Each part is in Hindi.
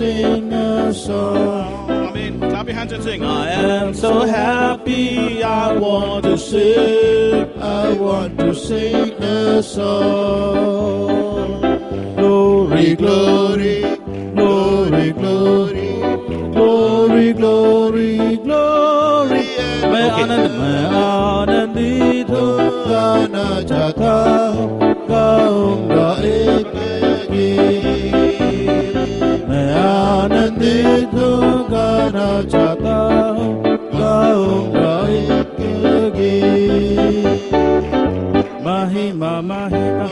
sing a song. Amen. Clap your hands and sing. I am so happy. I want to sing. I want to sing a song. Glory, glory, Glory, glory, glory, glory, glory. मैं आनंदित हूँ, गाना चाहता हूँ, गाऊंगा एक गीत। मैं आनंदित हूँ, गाना चाहता हूँ, गाऊंगा एक गीत। महिमा महिमा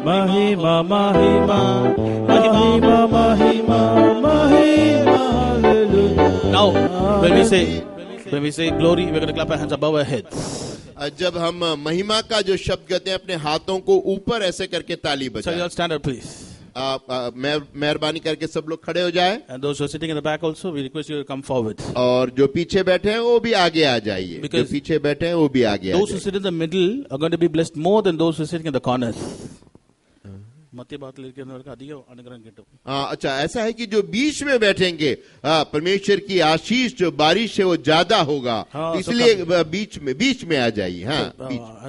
महिमा महिमा महिमा महिमा महिमा hallelujah. Now when we say glory, we're going to clap our hands above our heads. जब हम महिमा का जो शब्द कहते हैं, अपने हाथों को ऊपर ऐसे करके ताली So बजाएं। you all stand up please. मेहरबानी करके सब लोग खड़े हो जाएं। And those who are sitting in the back also, we request you to come forward. और जो पीछे बैठे हैं वो भी आगे आ जाइए। जो Because पीछे बैठे हैं वो भी आगे आ Those who जाइए। sit in the middle are going to be blessed more than those who are sitting in the corners. मध्य बात लेके अंदर का दिया अनुग्रह केटो। अच्छा, ऐसा है कि जो बीच में बैठेंगे, परमेश्वर की आशीष जो बारिश है वो ज्यादा होगा। हाँ, इसलिए बीच में आ जाइए। हाँ,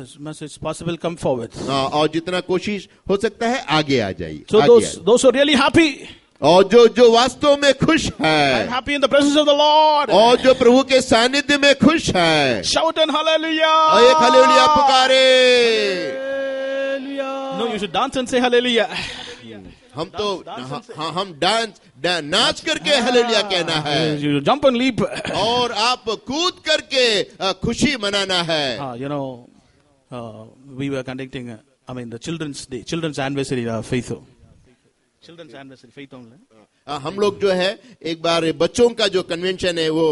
As much as possible, come forward. और जितना कोशिश हो सकता है आगे आ जाइए। So those who are really happy, और जो वास्तव में खुश I'm है, happy in the presence of the Lord. और जो प्रभु के सानिध्य में खुश है, Shout and hallelujah. और एक हालेलुया पुकारे। No, you should dance and say hallelujah. हम तो हम नाच करके हालेलुया कहना है, You jump and leap. और आप कूद करके खुशी मनाना है। We were conducting, the children's day, children's anniversary, Faith. Children's anniversary, Faith only. हम लोग जो है एक बार बच्चों का जो कन्वेंशन है वो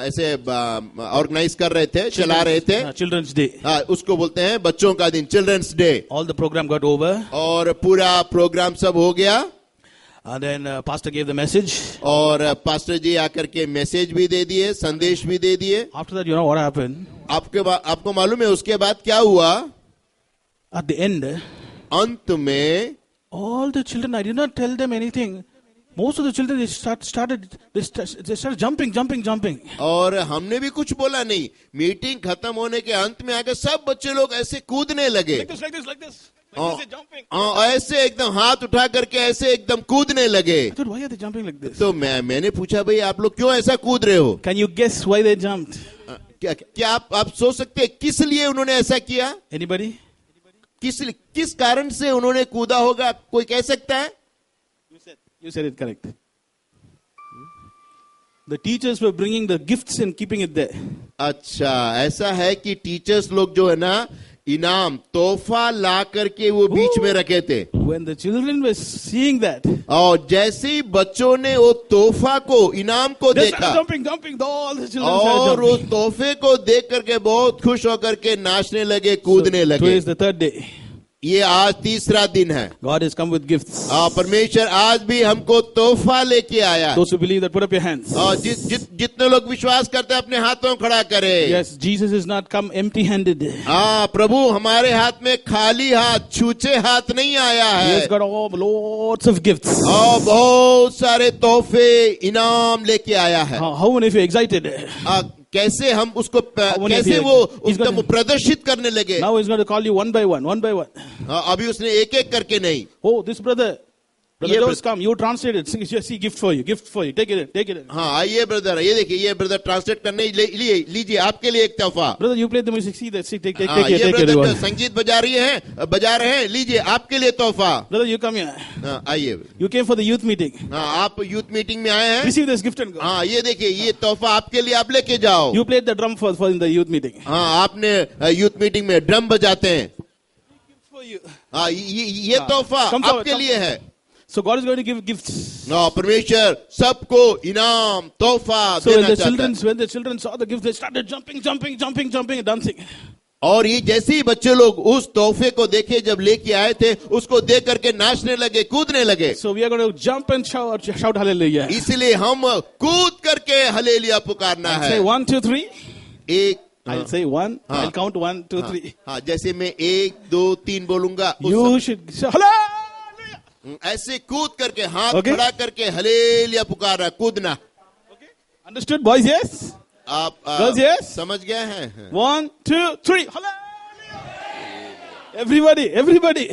ऐसे ऑर्गेनाइज कर रहे थे, चला रहे थे। Children's day. उसको बोलते हैं बच्चों का दिन, children's day. All the program got over. और पूरा प्रोग्राम सब हो गया। And then pastor gave the message. और पास्टर जी आकर के मैसेज भी दे दिए, संदेश भी दे दिए। After that, you know what happened? आपको मालूम है उसके बाद क्या हुआ? At the end, अंत में all the children, I did not tell them anything. Most of the children, they started jumping. और हमने भी कुछ बोला नहीं। मीटिंग खत्म होने के अंत में आकर सब बच्चे लोग ऐसे कूदने लगे। Like this. Jumping. ऐसे एकदम हाथ उठा करके ऐसे एकदम कूदने लगे। I thought, why are they jumping like this? तो मैंने पूछा, भाई आप लोग क्यों ऐसा कूद रहे हो? Can you guess why they jumped? क्या आप सोच सकते हैं किस लिए उन्होंने ऐसा किया? Anybody? किस कारण से उन्होंने कूदा होगा? कोई कह सकता है? You said it correct. The teachers were bringing the gifts and keeping it there. अच्छा, ऐसा है कि टीचर्स लोग जो है ना, इनाम तोहफा ला करके वो बीच में रखे थे। When the children were seeing that, और जैसे ही बच्चों ने वो तोहफा को, इनाम को they देखा, started jumping. All the children और started उस jumping. तोहफे को देख करके बहुत खुश होकर के नाचने लगे, कूदने Today लगे। is the third day. ये आज तीसरा दिन है। God has come with gifts. परमेश्वर आज भी हमको तोहफा लेके आया। Those who believe that, put up your hands. और जितने लोग विश्वास करते हैं अपने हाथों खड़ा करें। Yes, Jesus has not come empty-handed. प्रभु हमारे हाथ में खाली हाथ, छूचे हाथ नहीं आया He है। has got lots of gifts. और बहुत सारे तोहफे, इनाम लेके आया है। How many of you are excited? कैसे हम उसको many of कैसे you- वो he's एकदम gonna- प्रदर्शित करने लगे। Now he's going to call you one by one. अभी उसने एक एक करके नहीं। Oh, this brother ये Jose, come. You translate it. See, gift for you. Take it. हाँ, आइए ब्रदर, ये देखिए, ये ब्रदर ट्रांसलेट करने लीजिए, आपके लिए एक तोहफा। Brother, you play the music. See that. Take ये it. ब्रदर संगीत बजा रहे हैं, लीजिए आपके लिए तोहफा। Brother, you come here. आइए। You came for the youth meeting. आप यूथ मीटिंग में आए हैं। Receive this gift and go. हाँ, ये देखिए, ये तोहफा आपके लिए, आप लेके जाओ। You played the drum for in the youth meeting. हाँ, आपने यूथ मीटिंग में ड्रम बजाते हैं। For you. हाँ, ये तोहफा Come forward, आपके लिए है। So God is going to give gifts. परमेश्वर सबको इनाम, तोहफा So when देना the चाहता है। children saw the gift, they started jumping and dancing. और ये जैसे ही बच्चे लोग उस तोहफे को देखे, जब लेके आए थे, उसको देख करके नाचने लगे, कूदने लगे। So we are going to jump and shout hallelujah. इसलिए हम कूद करके हलेलिया पुकारना Say है। 1, 2, 3. एक I'll say 1. हाँ. I'll count 1, 2, 3. हाँ, जैसे मैं 1, 2, 3 बोलूंगा। You should say hallelujah. ऐसे कूद करके हाथ Okay. खड़ा करके हलेलिया पुकारना, कूदना। Understood, boys? Yes. आप Girls, yes? समझ गए हैं? 1, 2, 3. Everybody, everybody.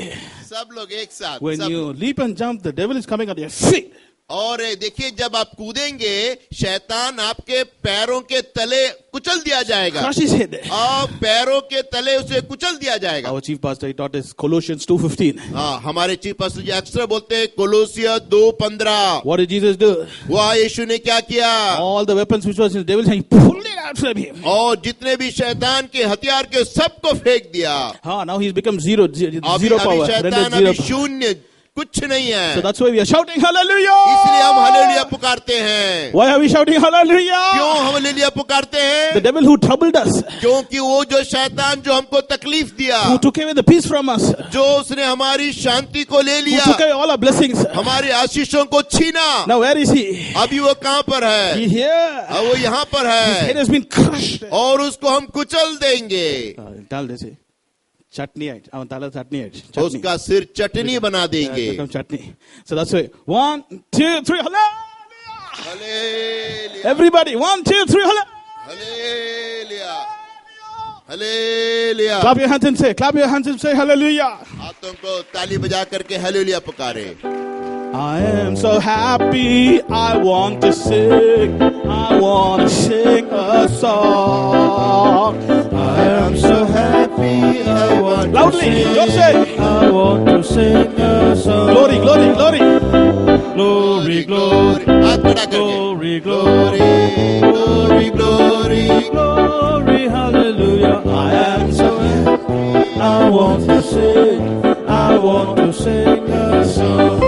सब लोग एक साथ। When सब you लोग। leap and jump, the devil is coming at your feet. और देखिए, जब आप कूदेंगे शैतान आपके पैरों के तले कुचल दिया जाएगा, Crush his head. और पैरों के तले उसे कुचल दिया जाएगा। Our chief pastor, he taught us Colossians 2:15. हाँ, हमारे चीफ पास्टर जी अक्सर बोलते हैं कोलोसिया 2:15। What did Jesus do? वह यीशु ने क्या किया? All the weapons which was in the devil's hand, he pulled it out from him. और जितने भी शैतान के हथियार के सबको फेंक दिया। Now he's become zero अभी power. शैतान Rendered अभी zero. शून्य, कुछ नहीं है। So that's why we are shouting hallelujah. इसलिए हम हालेलुया पुकारते हैं। Why are we shouting hallelujah? क्यों हम हालेलुया पुकारते हैं? The devil who troubled us, क्योंकि वो जो शैतान जो हमको तकलीफ दिया, who took away the peace from us, जो उसने हमारी शांति को ले who लिया, took away all our blessings. हमारी आशीषों को छीना, Now where is he? अभी वो कहाँ पर है? He's here. अब वो यहाँ पर His head है has been crushed. और उसको हम कुचल देंगे। Tell this. Chutney. Chutney. उसका सिर चटनी बना देंगे। Chutney. So that's why 1, 2, 3. Hallelujah. Hallelujah, Everybody, 1, 2, 3. Hallelujah. Hallelujah, hallelujah. Clap your hands and say. Clap your hands and say hallelujah. हाथों को ताली बजा करके हालेलुया पुकारे। I am so happy, I want to sing, I want to sing a song. I am so happy, I want Loudly, to sing, don't say. I want to sing a song. Glory, glory, glory. Glory, glory, हाथ खड़ा करके glory, glory, glory, glory, glory, hallelujah. I am so happy, I want to sing, I want to sing a song.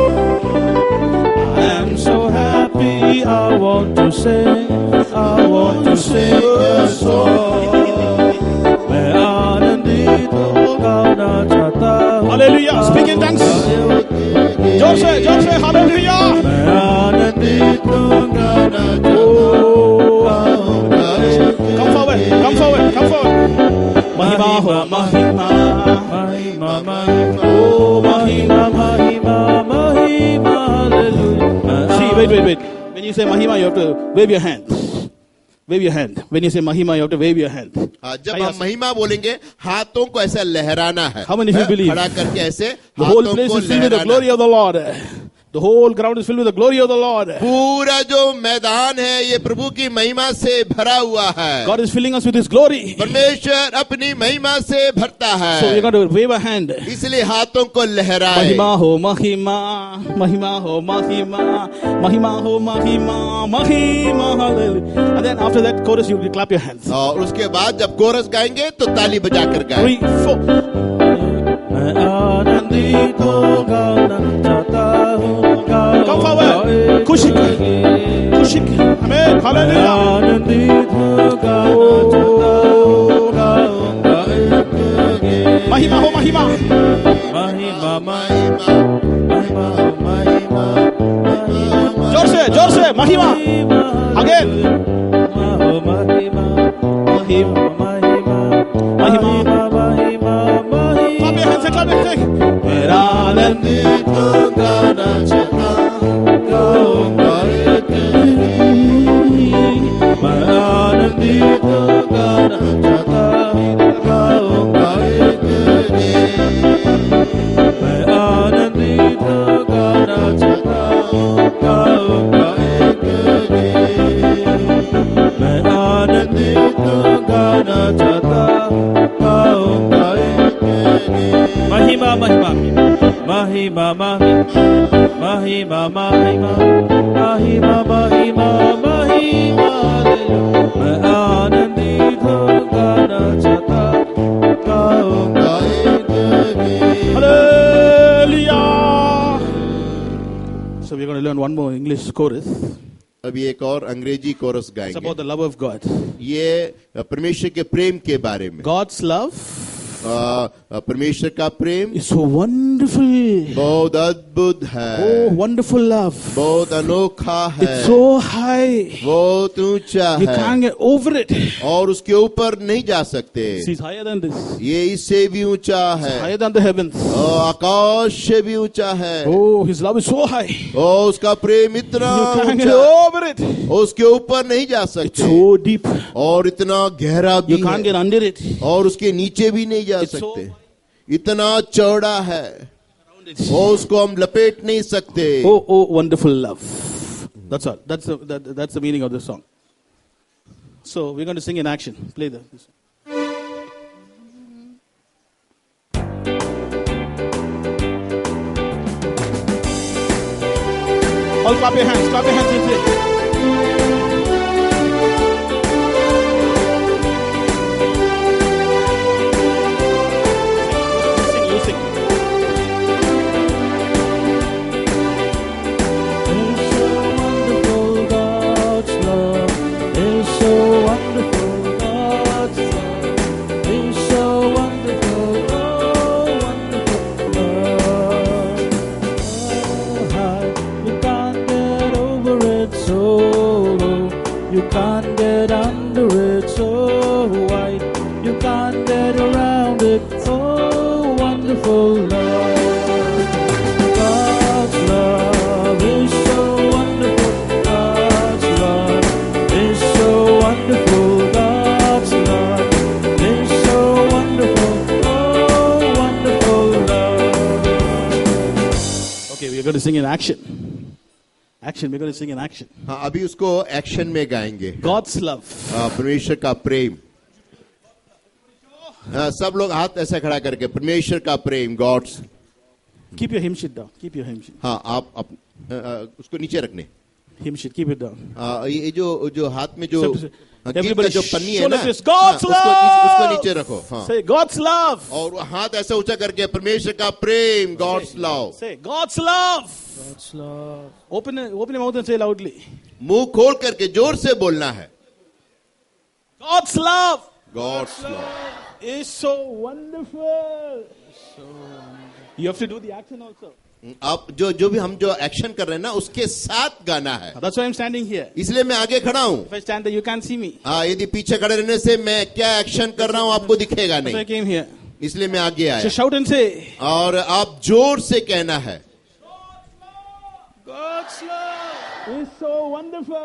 I am so happy, I want to sing, I want to sing a song. मैं आनंदित हो गाना चाहता हूँ। Hallelujah. Speak in tongues. जोर से hallelujah. मैं आनंदित हो गाना चाहता हूँ। Come forward, come forward, come forward. महिमा हो महिमा, महिमा महिमा, ओ महिमा महिमा महिमा, hallelujah. See, wait. When you say mahima, you have to wave your hand. Wave your hand. When you say mahima, you have to wave your hand. जब हम महिमा बोलेंगे हाथों को ऐसा लहराना है। How many of you believe? खड़ा करके ऐसे The whole हाथों place को is filled with the लहराना। glory of the Lord. The whole ground is filled with the glory of the Lord. पूरा जो मैदान है ये प्रभु की महिमा से भरा हुआ है। God is filling us with His glory. परमेश्वर अपनी महिमा से भरता है। So you got to wave a hand. इसलिए हाथों को लहराए। महिमा हो महिमा, महिमा हो महिमा, महिमा हो महिमा, महिमा, hallelujah. And then after that chorus, you clap your hands. और उसके बाद जब कोरस गाएंगे तो ताली बजाकर गाएं। 3, 4. मैं आनंदित हो गाना चाहता हूँ। Come forward. खुशी Amen. Hallelujah. आनंदित हो गाना चाहता हूँ। महिमा हो महिमा. महिमा महिमा, महिमा हो महिमा, महिमा जोर से महिमा. Again. महिमा हो महिमा, महिमा महिमा, महिमा महिमा महिमा। Clap your hands and clap your hands. मेरा आनंदित हो गाना चाहता गाऊंगा एक गीत। मैं आनंदित हो गाना चाहता गाऊंगा एक गीत। मैं आनंदित हो गाना चाहता गाऊंगा एक गीत। मैं आनंदित हो गाना चाहता गाऊंगा एक गीत। महिमा महिमा महिमा महिमा महिमा महिमा महिमा महिमा महिमा, मैं आनंदित हो गाना चाहता गाऊंगा एक गीत। Hallelujah. So we're going to learn one more English chorus. अभी एक और अंग्रेजी कोरस It's गाएंगे। about the love of God. ये परमेश्वर के प्रेम के बारे में। God's love परमेश्वर का प्रेम is so wonderful. बहुत अद्भुत है, Oh, wonderful love. बहुत अनोखा है, It's so high. बहुत ऊंचा You है can't get over it. और उसके ऊपर नहीं जा सकते। It's higher than this. ये इससे भी ऊंचा है, Higher than the heavens. और आकाश से भी ऊंचा है। Oh, his love is so high. और उसका प्रेम इतना You can't get ऊंचा, over it. और उसके ऊपर नहीं जा It's सकते, so deep. और इतना गहरा भी You can't है, get under it. और उसके नीचे भी नहीं जा It's so सकते, इतना चौड़ा है, Around it. और उसको हम लपेट नहीं सकते। Oh, wonderful love. That's all. That's the meaning of this song. So we're going to sing in action. Play this song. All clap your hands and sing. You sing. You can't get under it, so wide. You can't get around it. Oh, wonderful love. God's love is so wonderful. God's love is so wonderful. God's love is so wonderful. Oh, wonderful love. Okay, we're going to sing in action. Action, we're going to sing in action. हाँ, अभी उसको एक्शन में गाएंगे। God's love. परमेश्वर का प्रेम। सब लोग हाथ ऐसा खड़ा करके, परमेश्वर का प्रेम, God's. Keep your hymn sheet down. Keep your hymn sheet. हाँ, आप उसको नीचे रखने। Hymn sheet, keep it down. ये जो हाथ में जो गीत का Everybody जो पन्नी है show ना, that it's God's उसको love. नीचे रखो। हाँ, Say God's love. और हाथ ऐसा ऊंचा करके, परमेश्वर का प्रेम, God's love. Say God's love. God's love. Open your mouth and say loudly. मुंह खोल करके जोर से बोलना है। God's love God's love is so wonderful. You have to do the action also. आप जो भी हम जो एक्शन कर रहे हैं ना, उसके साथ गाना है। That's why I'm standing here. इसलिए मैं आगे खड़ा हूँ। If I stand there, you can't see me. हाँ, यदि पीछे खड़े रहने से मैं क्या एक्शन कर रहा हूँ आपको दिखेगा That's why I नहीं, came here. इसलिए मैं आगे So आया। shout and say, और आप जोर से कहना है, God's love is so wonderful.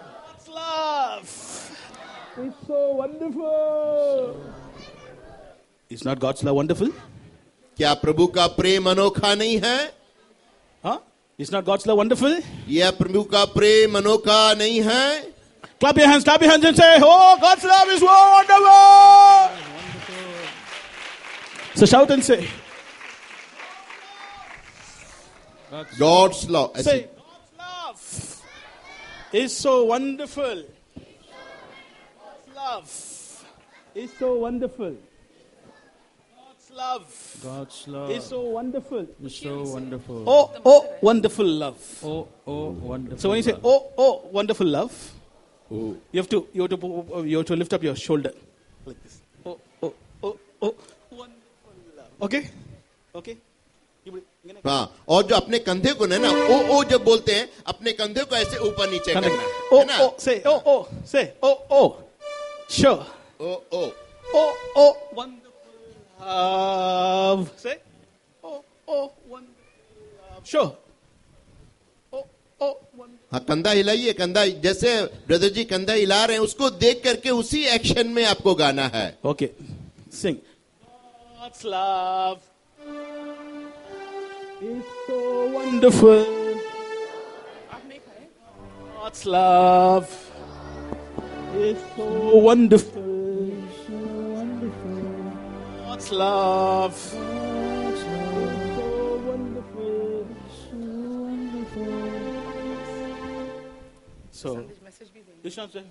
God's love is so wonderful. Is not God's love wonderful? क्या प्रभु का प्रेम अनोखा नहीं है? Huh? Is not God's love wonderful? यह प्रभु का प्रेम अनोखा नहीं है? Clap your hands and say, oh, God's love is so wonderful. So shout and say, God's love. say, God's love is so wonderful. God's love is so wonderful. God's love Is so wonderful. is so wonderful. Oh, wonderful love. Oh, wonderful. So when you say, oh, wonderful love, you have to lift up your shoulder like this. Oh, wonderful love. Okay? हाँ, और जो अपने कंधे को ना ओ जब बोलते हैं, अपने कंधे को ऐसे ऊपर नीचे करना है ना? Say, oh, sure. Oh, wonderful love. Say, oh, wonderful love. Sure. Oh, wonderful. हाँ, कंधा हिलाइए, कंधा जैसे ब्रदर जी कंधा हिला रहे हैं, उसको देख करके उसी एक्शन में आपको गाना है। Okay, sing. God's love is so wonderful. God's love is so wonderful. God's love is so wonderful. So, you should say,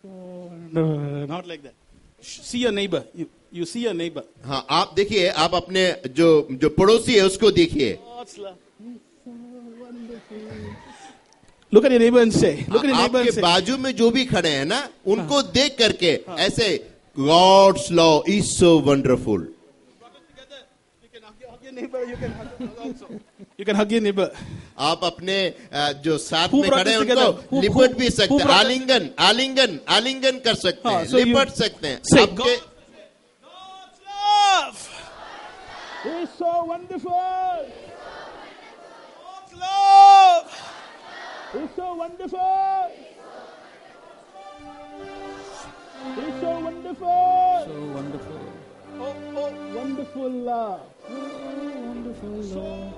not like that. See your neighbor. You see your neighbor. हाँ, आप देखिए, आप अपने जो पड़ोसी है उसको देखिए। God's love is so wonderful. Look at your neighbor and say. Look at your neighbor and आपके say. बाजू में जो भी खड़े हैं ना, उनको देख करके ऐसे God's law is so wonderful. You can hug your neighbor. आप अपने जो साथ में खड़े हैं उनको लिपट भी सकते हैं, आलिंगन कर सकते हैं, लिपट सकते हैं. आपके God's love is so wonderful. God's love is so wonderful. It's so wonderful. So wonderful. Oh, wonderful love. Wonderful love.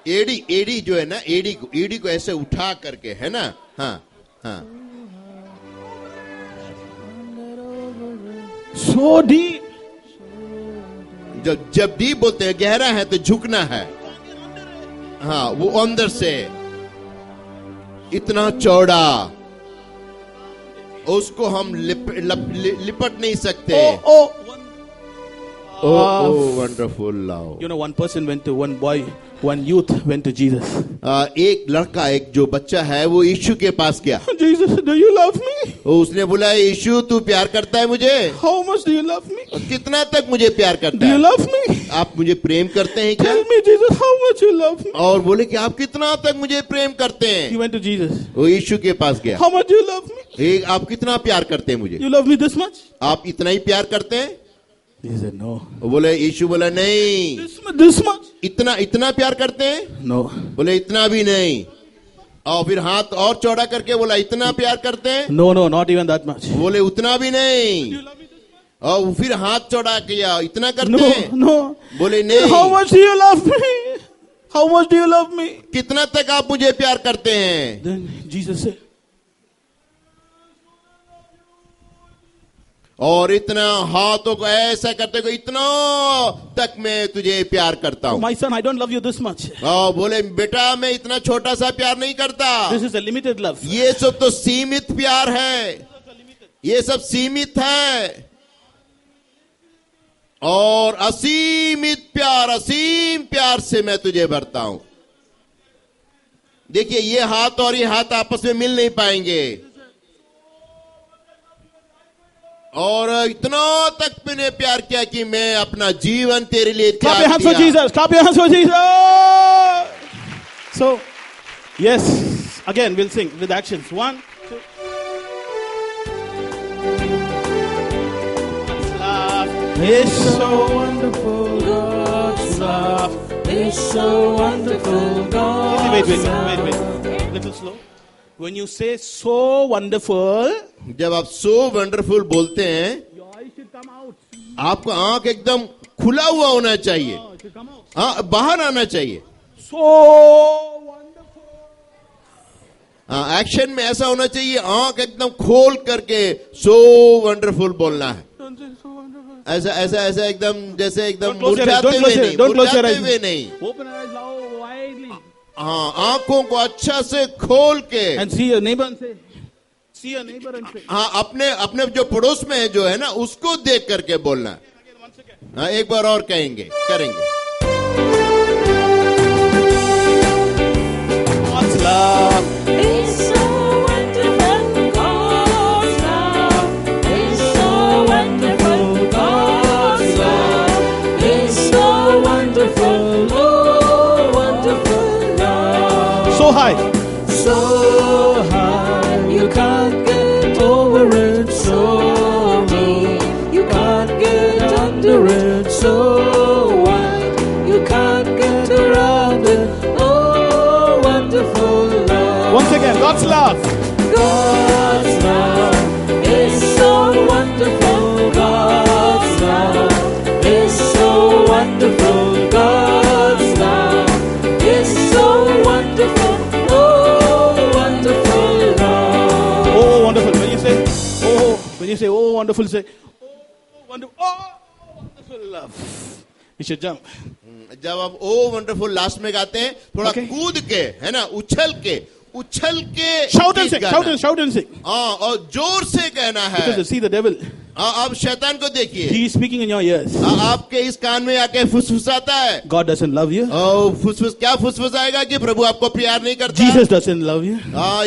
एडी जो है ना, एडी को ऐसे उठा करके, है ना. हाँ. So deep. जब डीप बोलते हैं गहरा है तो झुकना है. हाँ, वो अंदर से इतना चौड़ा, उसको हम लिपट नहीं सकते. Oh, wonderful love. You know, one youth went to Jesus. एक लड़का, एक जो बच्चा है वो यीशु के पास गया. Jesus, do you love me? उसने बोला, यीशु तू प्यार करता है मुझे? How much do you love me? कितना तक मुझे प्यार करता Do है? you love me? आप मुझे प्रेम करते हैं क्या? Tell me, Jesus, how much you love me? और बोले कि आप कितना तक मुझे प्रेम करते He हैं? went to Jesus. वो यीशु के पास गया. How much do you love me? आप कितना प्यार करते हैं मुझे? You love me this much? आप इतना ही प्यार करते हैं? He said, no. वो बोले, यीशु बोला नहीं. This much? इतना प्यार करते हैं? No. बोले इतना भी नहीं. और फिर हाथ और चौड़ा करके बोला, इतना प्यार करते हैं? No, not even that much. बोले उतना भी नहीं. You love me this much? और फिर हाथ चौड़ा किया, इतना करते हैं? No. बोले नहीं. How much do you love me? How much do you love me? कितना तक आप मुझे प्यार करते हैं? Then Jesus said, और इतना हाथों को ऐसा करते को, इतना तक मैं तुझे प्यार करता हूँ. my son, I don't love you this much. और बोले, बेटा मैं इतना छोटा सा प्यार नहीं करता. This is a limited love. ये सब तो सीमित प्यार है. ये सब सीमित है. और असीम प्यार से मैं तुझे भरता हूं. देखिए, ये हाथ और ये हाथ आपस में मिल नहीं पाएंगे. और इतना तक मैंने प्यार किया कि मैं अपना जीवन तेरे लिए Clap your त्याग hands for दिया. Jesus. Clap your hands for Jesus. So, yes, again we'll sing with actions. 1, 2. God's love is so wonderful. God's love is so wonderful. God's wait. Little slow. When you say so wonderful, जब आप सो वंडरफुल बोलते हैं, your eyes should come out. आपका आंख एकदम खुला हुआ होना चाहिए. It should come out. हाँ, बाहर आना चाहिए. So wonderful. हाँ, एक्शन में ऐसा होना चाहिए, आंख एकदम खोल करके सो वंडरफुल बोलना है. Don't say so wonderful. ऐसा एकदम जैसे एकदम Don't close your eyes. मुरझाते हुए नहीं, Don't close your मुरझाते eyes. हुए नहीं. Open your eyes now widely हाँ, आंखों को अच्छा से खोल के. and see your neighbor and say, see your neighbor and say. हाँ, अपने जो पड़ोस में है जो है ना, उसको देख करके बोलना है. हाँ, एक बार और करेंगे. God's love is so wonderful. God's love is so wonderful. God's love is so wonderful. Oh, wonderful love. so high. So high, you can't get over it. So deep, you can't get under it. So wide, you can't get around it. Oh, wonderful love. Once again, God's love. God's love is so wonderful. God's love is so wonderful. God's love is so wonderful. Oh, wonderful love. Oh, wonderful. When you say, oh, wonderful, say, oh, wonderful love. You should jump. जब आप ओ वंडरफुल लास्ट में गाते हैं, थोड़ा Okay. कूद के, है ना, उछल के Shout and गीत sing, गाना. shout and sing. हाँ, और जोर से कहना Because you है. see the devil. अब शैतान को देखिए, He is speaking in your ears. आपके इस कान में आके फुसफुसाता है। God doesn't love you. क्या फुसफुसाएगा कि प्रभु आपको प्यार नहीं करता? Jesus doesn't love you.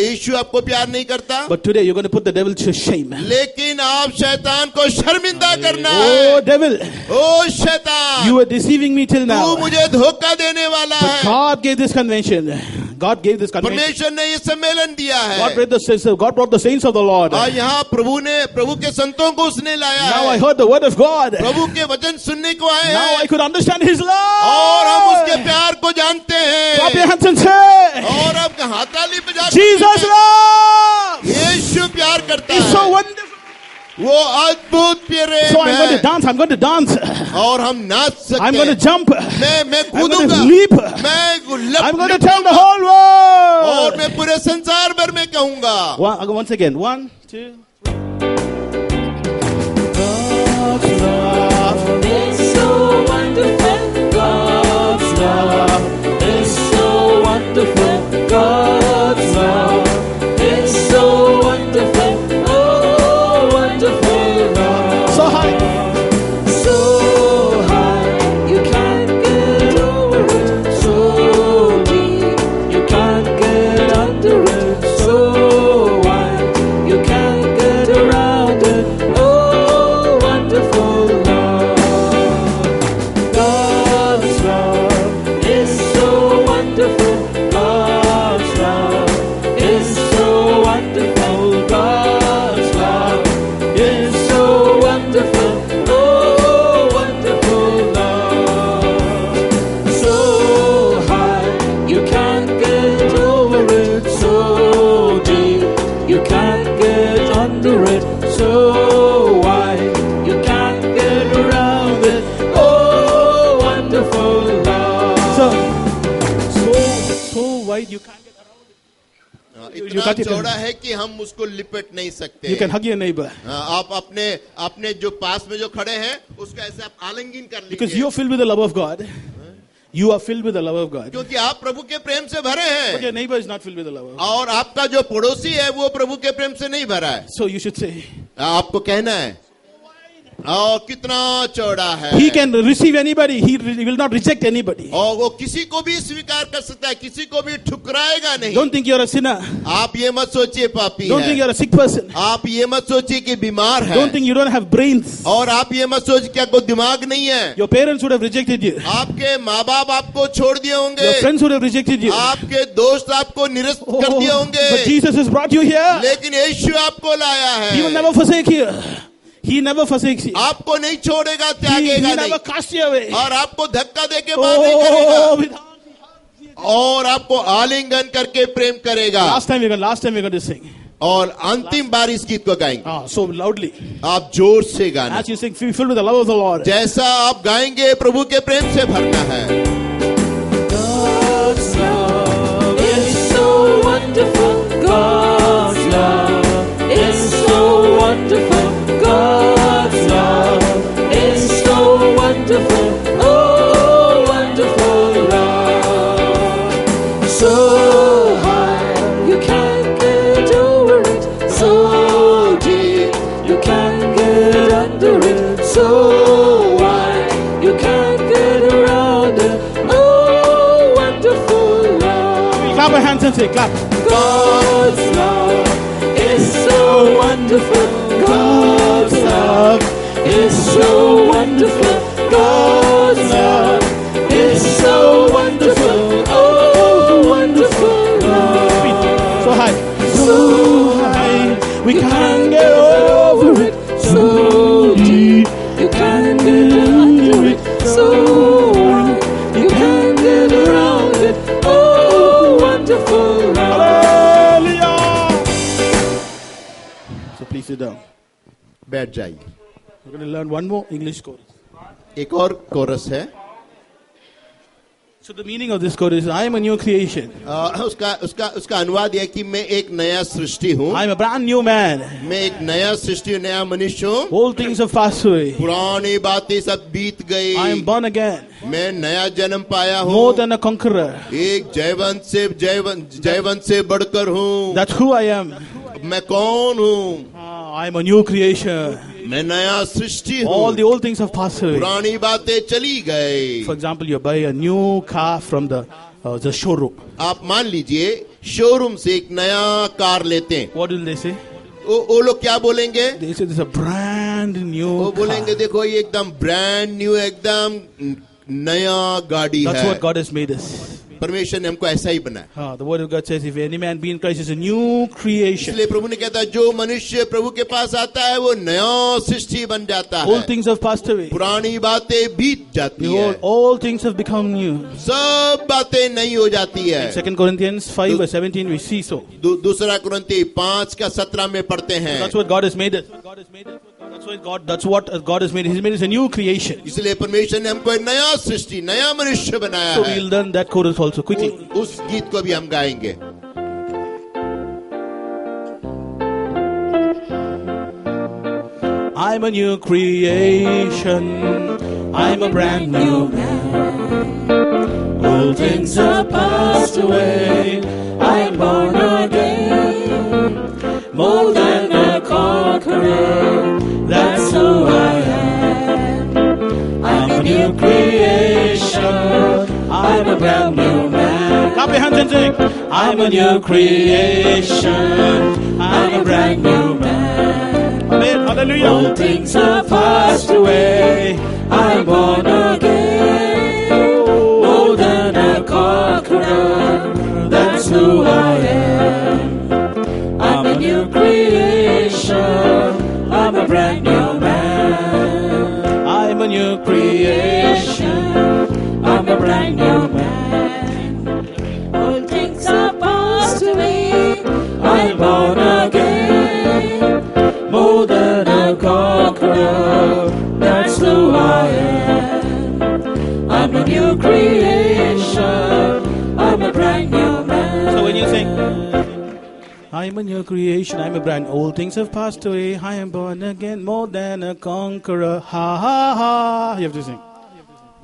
यीशु आपको प्यार नहीं करता। But today you're going to put the devil to shame. लेकिन आप शैतान को शर्मिंदा करना Oh है। devil, ओ शैतान, you were deceiving me till तू now. मुझे धोखा देने वाला But है। God gave this convention. God gave this convention. परमेश्वर ने ये सम्मेलन दिया God है। brought the saints of the Lord. यहाँ प्रभु के संतों को उसने लाया Now I है। heard the word of God. प्रभु के वचन सुनने को आए Now I हैं could understand His और हम उसके love. प्यार को जानते Clap your हैं। hands and say, और अब हाथाली बजा Jesus love. यीशु प्यार करता It's so है। wonderful. वो अद्भुत प्रेम So I'm going to है dance. I'm going to dance. और हम नाच सकते I'm going to हैं। jump. मैं I'm going to कूदूंगा, leap. मैं I'm going to लप tell the लूंगा whole और world. मैं पूरे संसार भर में कहूंगा। Once again. 1, 2. God's love is so wonderful. God's love is so wonderful. God's love is so wonderful. Oh, wonderful love. So high. So high, you can't get over it. So deep, you can't get under it. So wide, you can't get around it. Oh, wonderful love. God's love is so wonderful. God's love is so wonderful. God's love is so wonderful. Oh, wonderful love. So high, you can't get over it. So deep, you can't get under it. So wide, you can't get around it. Oh, wonderful love. So wide you can't get around it. इतना चौड़ा है कि हम उसको लिपट नहीं सकते। You can hug your neighbor. आप अपने जो पास में जो खड़े हैं उसका ऐसे आप आलिंगन कर Because लीजिए, you're filled with the love of God. You are filled with the love of God. क्योंकि आप प्रभु के प्रेम से भरे But your हैं neighbor is not filled with the love of God. और आपका जो पड़ोसी है वो प्रभु के प्रेम से नहीं भरा है। So you should say, आपको कहना है और कितना चौड़ा है। He can receive anybody. He will not reject anybody. और वो किसी को भी स्वीकार कर सकता है, किसी को भी ठुकराएगा नहीं। Don't think you're a sinner. आप ये मत सोचिए पापी Don't think है, you're a sick person. आप ये मत सोचिए कि बीमार है, Don't think you don't have brains. और आप ये मत सोचिए क्या कोई दिमाग नहीं है। Your parents would have rejected you. आपके माँ बाप आपको छोड़ दिए होंगे, Your friends would have rejected you. आपके दोस्त आपको निरस्त कर दिए Oh, होंगे, but Jesus has brought you here. लेकिन यीशु आपको लाया He will है। never forsake you. He never forsakes you. आपको नहीं छोड़ेगा, He त्यागेगा never नहीं, casts you away. और आपको धक्का देके बात नहीं Oh, करेगा, with- और आपको आलिंगन करके प्रेम करेगा। last time we're going to sing. और अंतिम बार इस गीत को गाएंगे। So loudly. आप जोर से गाना, As you sing, filled with the love of the Lord. जैसा आप गाएंगे प्रभु के प्रेम से भरना है। God's love is so wonderful. God's love is so wonderful. God's love is so wonderful. Oh, wonderful love. So high, you can't get over it. So deep, you can't get under it. So wide, you can't get around it. Oh, wonderful love. Clap your hands and say, clap. God's love is so wonderful. God's love is so wonderful. God's love is so wonderful. Oh, wonderful love. So high. So high, We you can't can't get get over over it. So deep, you can't get under it. So wide, you can't get around it. Oh, wonderful love. Hallelujah. So please sit down. बैठ जाइए। We're going to learn one more English chorus. एक और कोरस है। So the meaning of this chorus is, I am a new creation. उसका अनुवाद यह है कि मैं एक नया सृष्टि हूँ, I am a brand new man. मैं एक नया सृष्टि, नया मनुष्य हूँ। All things have passed away. पुरानी बातें सब बीत गई, I am born again. मैं नया जन्म पाया More हूँ, than a conqueror. एक जयवंत से बढ़कर हूँ। That's who I am. मैं कौन हूँ? I am a new creation. मैं नया सृष्टि All the हूँ, old things have passed away. पुरानी बातें चली गई. For example, you buy a new car from the showroom. आप मान लीजिए शोरूम से एक नया कार लेते हैं, What will they say? वो लोग क्या बोलेंगे? They say this is a brand new वो बोलेंगे car. देखो ये एकदम ब्रांड न्यू, एकदम नया गाड़ी That's है. what God has made us. परमेश्वर ने हमको ऐसा ही बनाया. The word of God says, if any man be in Christ, is a new creation. इसलिए प्रभु ने कहता है जो मनुष्य प्रभु के पास आता है वो नया सृष्टि बन जाता All है. things have passed away. पुरानी बातें बीत जाती है, Behold, all things have become new. सब बातें नई हो जाती है. 2 Corinthians 5 verse 17 we see so. दूसरा कुरिन्ती 5:17 में पढ़ते हैं. That's what God has made us. That's what God has made. He's made us a new creation. इसलिए परमेश्वर ने हमको एक नया सृष्टि, नया मनुष्य बनाया So है. we'll learn that chorus also quickly. उस गीत को भी हम गाएंगे. I'm a new creation. I'm a brand new man. All things are passed away. I'm born again. More than a conqueror. That's who I am. I'm a new creation. I'm a brand new man. Clap your hands and sing. I'm a new creation. I'm a brand new man. Amen. Hallelujah. All things are passed away. I'm born again. More than a conqueror. That's who I am. I'm a new creation. I'm a brand new man. I'm a new creation. I'm a brand new man. All things are passed away. I'm born again. More than a conqueror. That's who I am. I'm a new creation. I'm a brand new man. So when you sing, I'm a new creation, I'm a brand. Old things have passed away. I am born again, more than a conqueror. Ha ha ha. You have to sing.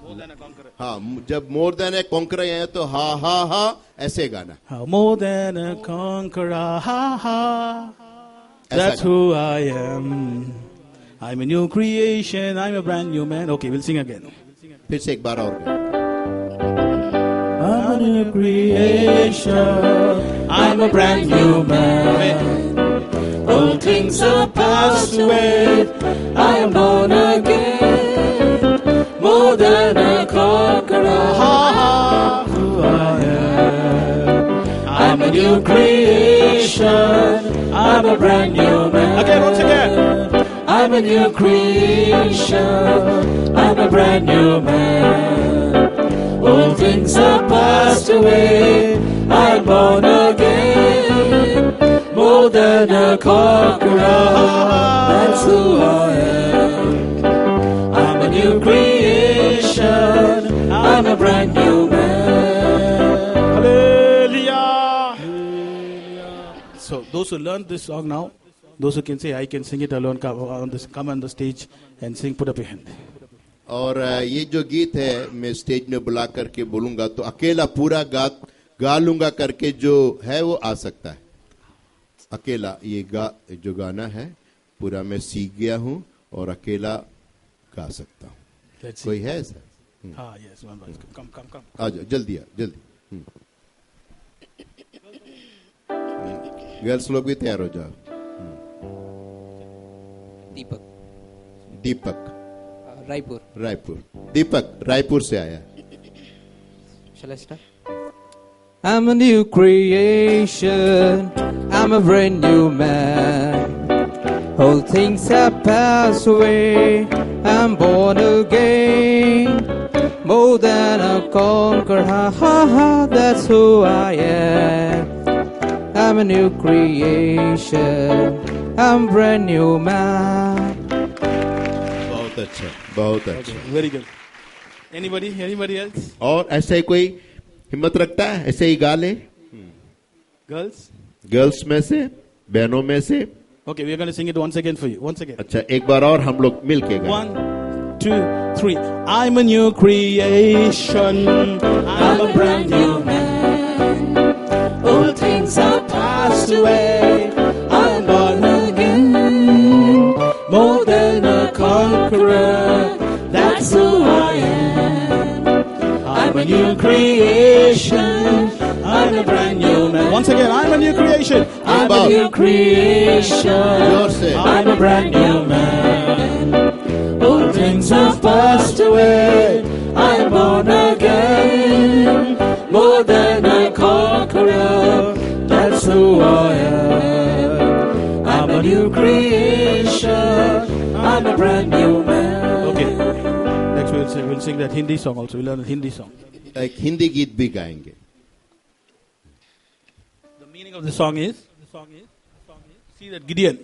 More than a conqueror. हाँ, जब मोर देन ए कॉन्करर है तो हा हा हा ऐसे गाना. More than a conqueror. Ha ha. That's who I am. I'm a new creation. I'm a brand new man. Okay, we'll sing again. फिर से एक बार और गाएं. I'm a new creation. I'm a brand new man. All things are passed away. I am born again. More than a conqueror. Who I am. I'm a new creation. I'm a brand new man. Again, once again. I'm a new creation. I'm a brand new man. All things are passed away. I'm born again. More than a conqueror. That's who I am. I'm a new creation. I'm a brand new man. Hallelujah. So those who learned this song now, those who can say, I can sing it alone, come on the stage and sing. Put up your hand. और ये जो गीत है मैं स्टेज में बुला करके बोलूंगा तो अकेला पूरा गा लूंगा करके जो है वो आ सकता है. अकेला ये जो गाना है पूरा मैं सीख गया हूँ और अकेला गा सकता हूँ. कोई है ऐसा? हाँ, yes, one voice. Come. आ जाओ जल्दी. गर्ल्स लोग भी तैयार हो जाओ. दीपक रायपुर. दीपक रायपुर से आया. Shall I start? I'm a new creation. I'm a brand new man. All things have passed away. I'm born again. More than a conqueror. Ha ha ha. That's who I am. I'm a new creation. I'm a brand new man. बहुत अच्छा. Very good. Anybody else? और ऐसे कोई हिम्मत रखता है ऐसे ही गा ले? गर्ल्स में से, बहनों में से. Okay, we are going to sing it once again for you. Once again. अच्छा, एक बार और हम लोग मिल के गाएं. 1, 2, 3. I'm a new creation. I'm a brand new man. All things are passed away. I'm born again. More than new creation. I'm a brand new man. Once again, I'm a new creation. I'm a new creation. I'm a brand new man. All things have passed away. I'm born again. More than a conqueror. That's who I am. I'm a new creation. I'm a brand new man. Okay. Next we'll sing that Hindi song also. We'll learn a Hindi song. एक हिंदी गीत भी गाएंगे. The meaning of the song is see that Gideon.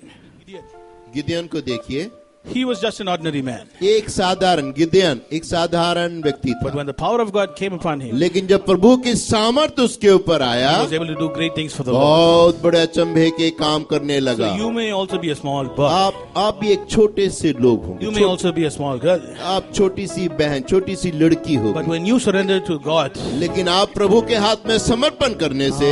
गिदियन को देखिए. He was just an ordinary man. एक साधारण गिदियन एक साधारण व्यक्ति But था. when the power of God came upon him, लेकिन जब प्रभु की सामर्थ उसके ऊपर आया, he was able to do great things for the Lord. बहुत बड़े अचंभे के काम करने लगा. So you may also be a small boy. आप भी एक छोटे से लोग होंगे. You may also be a small girl. आप छोटी सी बहन, छोटी सी लड़की But होगी. when you surrender to God, लेकिन आप प्रभु के हाथ में समर्पण करने से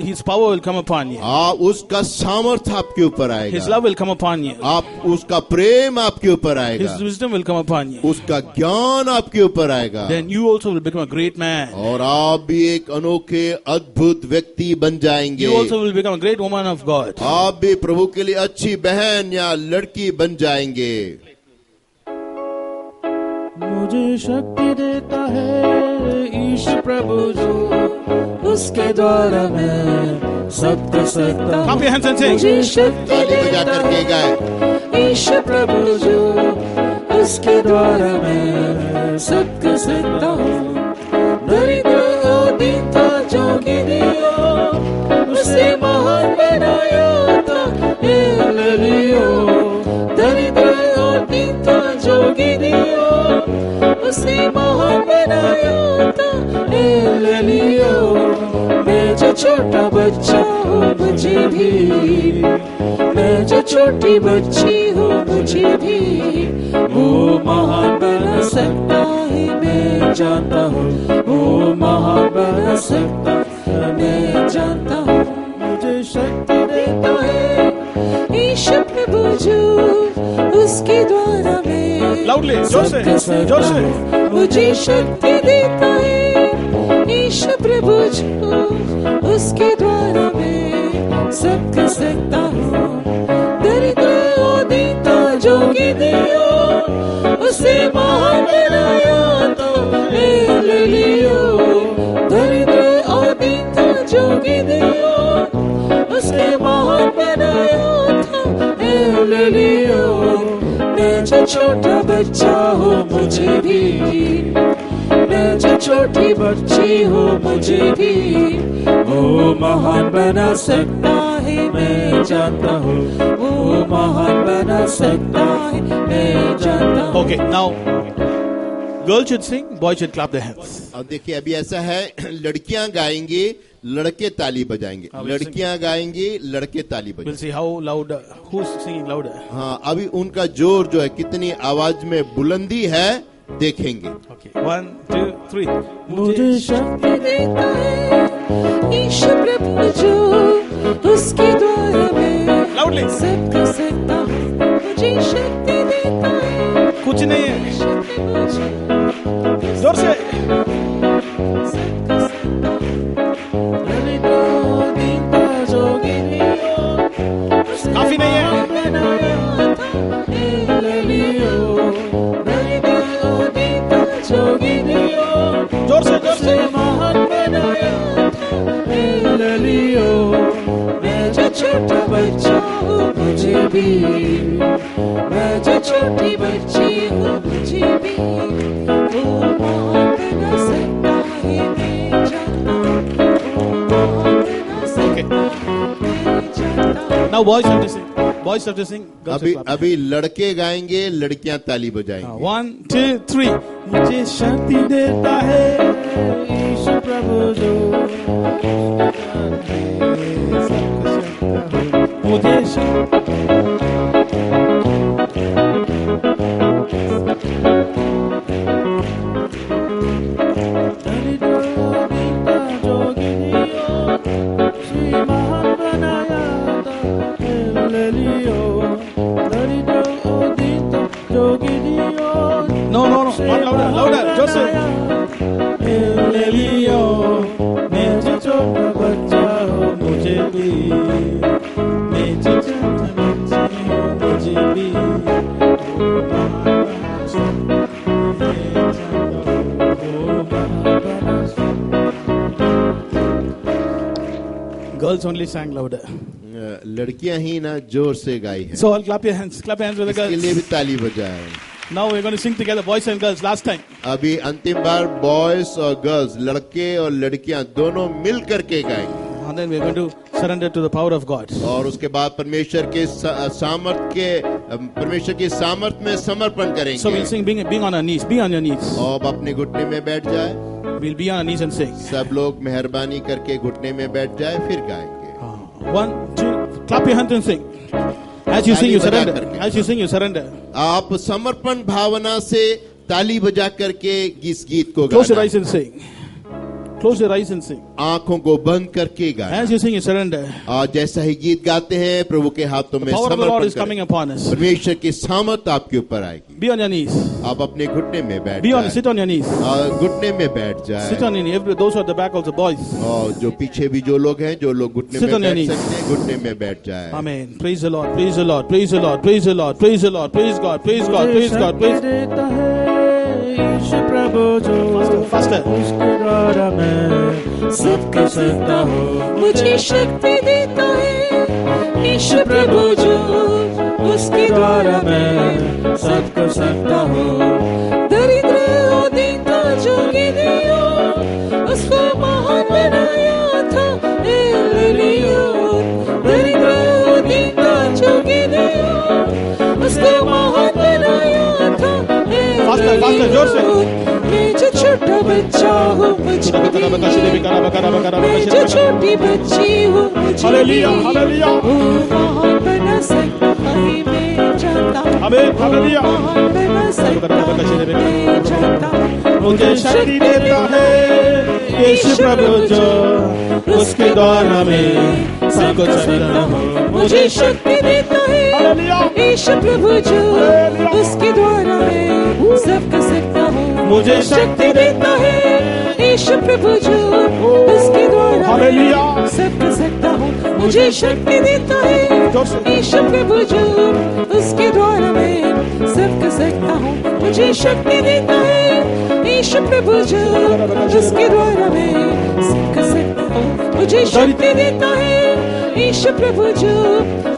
His power will come upon you. आप उसका सामर्थ आपके ऊपर His आएगा. love will come upon you. आप उसका प्रेम आपके ऊपर आएगा. His wisdom will come upon you. उसका ज्ञान आपके ऊपर आएगा. Then you also will become a great man. और आप भी एक अनोखे अद्भुत व्यक्ति बन जाएंगे. You also will become a great woman of God. आप भी प्रभु के लिए अच्छी बहन या लड़की बन जाएंगे. मुझे शक्ति देता है ईश प्रभु जो उसके द्वारा मैं सब कर सकता Clap your hands and sing. मुझे शक्ति ताली बजा देता करके गाए. है ईश प्रभु जो उसके द्वारा मैं सब कर सकता हूँ. दरिद्र और दीनता जो गिरियो उसे महान बनाया था. हालेलुया. दरिद्र और दीनता जो गिरियो उसे महान बनाया था. हालेलुया. मैं जो छोटा बच्चा हूँ मुझे भी, मैं जो छोटी बच्ची हूँ मुझे भी वो महान बना सकता है. मैं जानता हूँ वो महान बना सकता है. मैं जानता हूँ. मुझे शक्ति देता है ईश प्रभु जो उसके द्वारा मैं Loudly, जोर से, जोर से. मुझे शक्ति देता है ईश प्रभु जो उसके द्वारा मैं सब कर सकता हूँ. दरिद्र और दीनता जो गिरियो उसे महान बनाया था. हालेलुया. दरिद्र और दीनता जो गिरियो उसे महान बनाया था. हालेलुया. मैं जो छोटा बच्चा हूँ मुझे भी, मैं जो छोटी बच्ची हूँ मुझे भी वो महान बना सकता है. मैं जानता हूँ वो महान बना सकता है. मैं जानता हूँ. Okay, now girls should sing, boys should clap their hands. अब देखिए अभी ऐसा है, लड़कियां गाएंगी, लड़के ताली बजाएंगे. लड़कियां गाएंगी, लड़के ताली We'll बजाएंगे. see how loud, who's singing louder. हाँ, अभी उनका जोर जो है कितनी आवाज में बुलंदी है देखेंगे. Okay, 1, 2, 3. मुझे शक्ति देता है ईश प्रभु जो उसके द्वारा मैं Loudly. सब कर सकता हूँ. मुझे शक्ति देता है कुछ नहीं है. ईश प्रभु जो जोर से. सब कर सकता हूँ. दरिद्र और दीनता जो गिरियो उसे काफी नहीं है. महान बनाया था. हालेलुया. दरिद्र और दीनता जो गिरियो जोर से, जोर से. महान बनाया था. हालेलुया. मैं जो छोटा बच्चा हूँ मुझे भी, मैं जो छोटी बच्ची हूँ मुझे भी वो महान बना सकता है. मैं जानता हूँ वो महान बना सकता है. मैं जानता हूँ. Now boys have to sing. Boys have to sing. Girls अभी have to clap. अभी लड़के गाएंगे, लड़कियां ताली बजाएंगी. 1, 2, 3. मुझे शक्ति देता है ईश प्रभु जो मुझे No, not louder, louder, जोर से. ले लियो मैं जो छोटा बच्चा हूँ मुझे भी मैं जो छोटा बच्चा हूँ मुझे भी Girls only sang louder. लड़कियां ही ना जोर से गाई है. So all clap your hands with the इसके girls. लिए भी ताली बजाएं. Now we're going to sing together, boys and girls. Last time. अभी अंतिम बार बॉयज और गर्ल्स, लड़के और लड़कियां दोनों मिल करके गाएंगे. And then we're going to surrender to the power of God. और उसके बाद परमेश्वर की सामर्थ में समर्पण करेंगे. So we'll sing being on our knees. Be on your knees. और अपने घुटने में बैठ जाए. We'll be on our knees and sing. सब लोग मेहरबानी करके घुटने में बैठ जाए, फिर गाएंगे. 1, 2, clap your hands and sing. As you sing, you surrender. As you sing, you surrender. आप समर्पण भावना से ताली बजा करके इस गीत को Close your गाना. eyes and sing. Close your eyes and sing. आंखों को बंद करके गाएं. As you sing, you surrender. और जैसा ही गीत गाते हैं, प्रभु के हाथों में The power of the Lord is समर्पण coming करें. upon us. परमेश्वर की सामर्थ आपके ऊपर आएगी. Be on your knees. आप अपने घुटने में बैठ जाएं. Sit on your knees. और घुटने में बैठ जाए. Sit on your knees. Those who are at the back also, boys. और जो पीछे भी जो लोग हैं, जो लोग घुटने Sit में on your बैठ knees. सकते हैं, घुटने में बैठ जाए. Amen. Praise the Lord. Praise the Lord. Praise the Lord. Praise the Lord. Praise the Lord. Praise God. Praise God. Praise God. Praise. Faster. सब कर सकता हूँ मुझे शक्ति देता है ईश्वर प्रभु जो उसके द्वारा मैं सब कर सकता हूँ दरिद्र हो देता जो गिरियो उसको महान बनाया था एलियो दरिद्र हो देता जो गिरियो उसको महान बनाया था Faster, जोर से. मैं जो छोटा बच्चा हूँ मुझे मैं जो छोटी बच्ची हूँ मुझे हालेलुया, हालेलुया. महान बना सकता है मैं जानता हूँ हालेलुया. महान बना सकता है मैं जानता हूँ मुझे शक्ति देता है यीशु प्रभु जो उसके द्वारा मैं सब कुछ करता हूँ मुझे शक्ति देता है यीशु प्रभु जो उसके द्वारा मैं सब कर सकता हूँ मुझे शक्ति देता है यीशु प्रभु जो उसके द्वारा मैं सब कर सकता हूँ मुझे शक्ति देता है यीशु प्रभु जो उसके द्वारा मैं सब कर सकता हूँ मुझे शक्ति देता है यीशु प्रभु जो उसके द्वारा मैं सब कर सकता हूँ मुझे शक्ति देता है यीशु प्रभु जो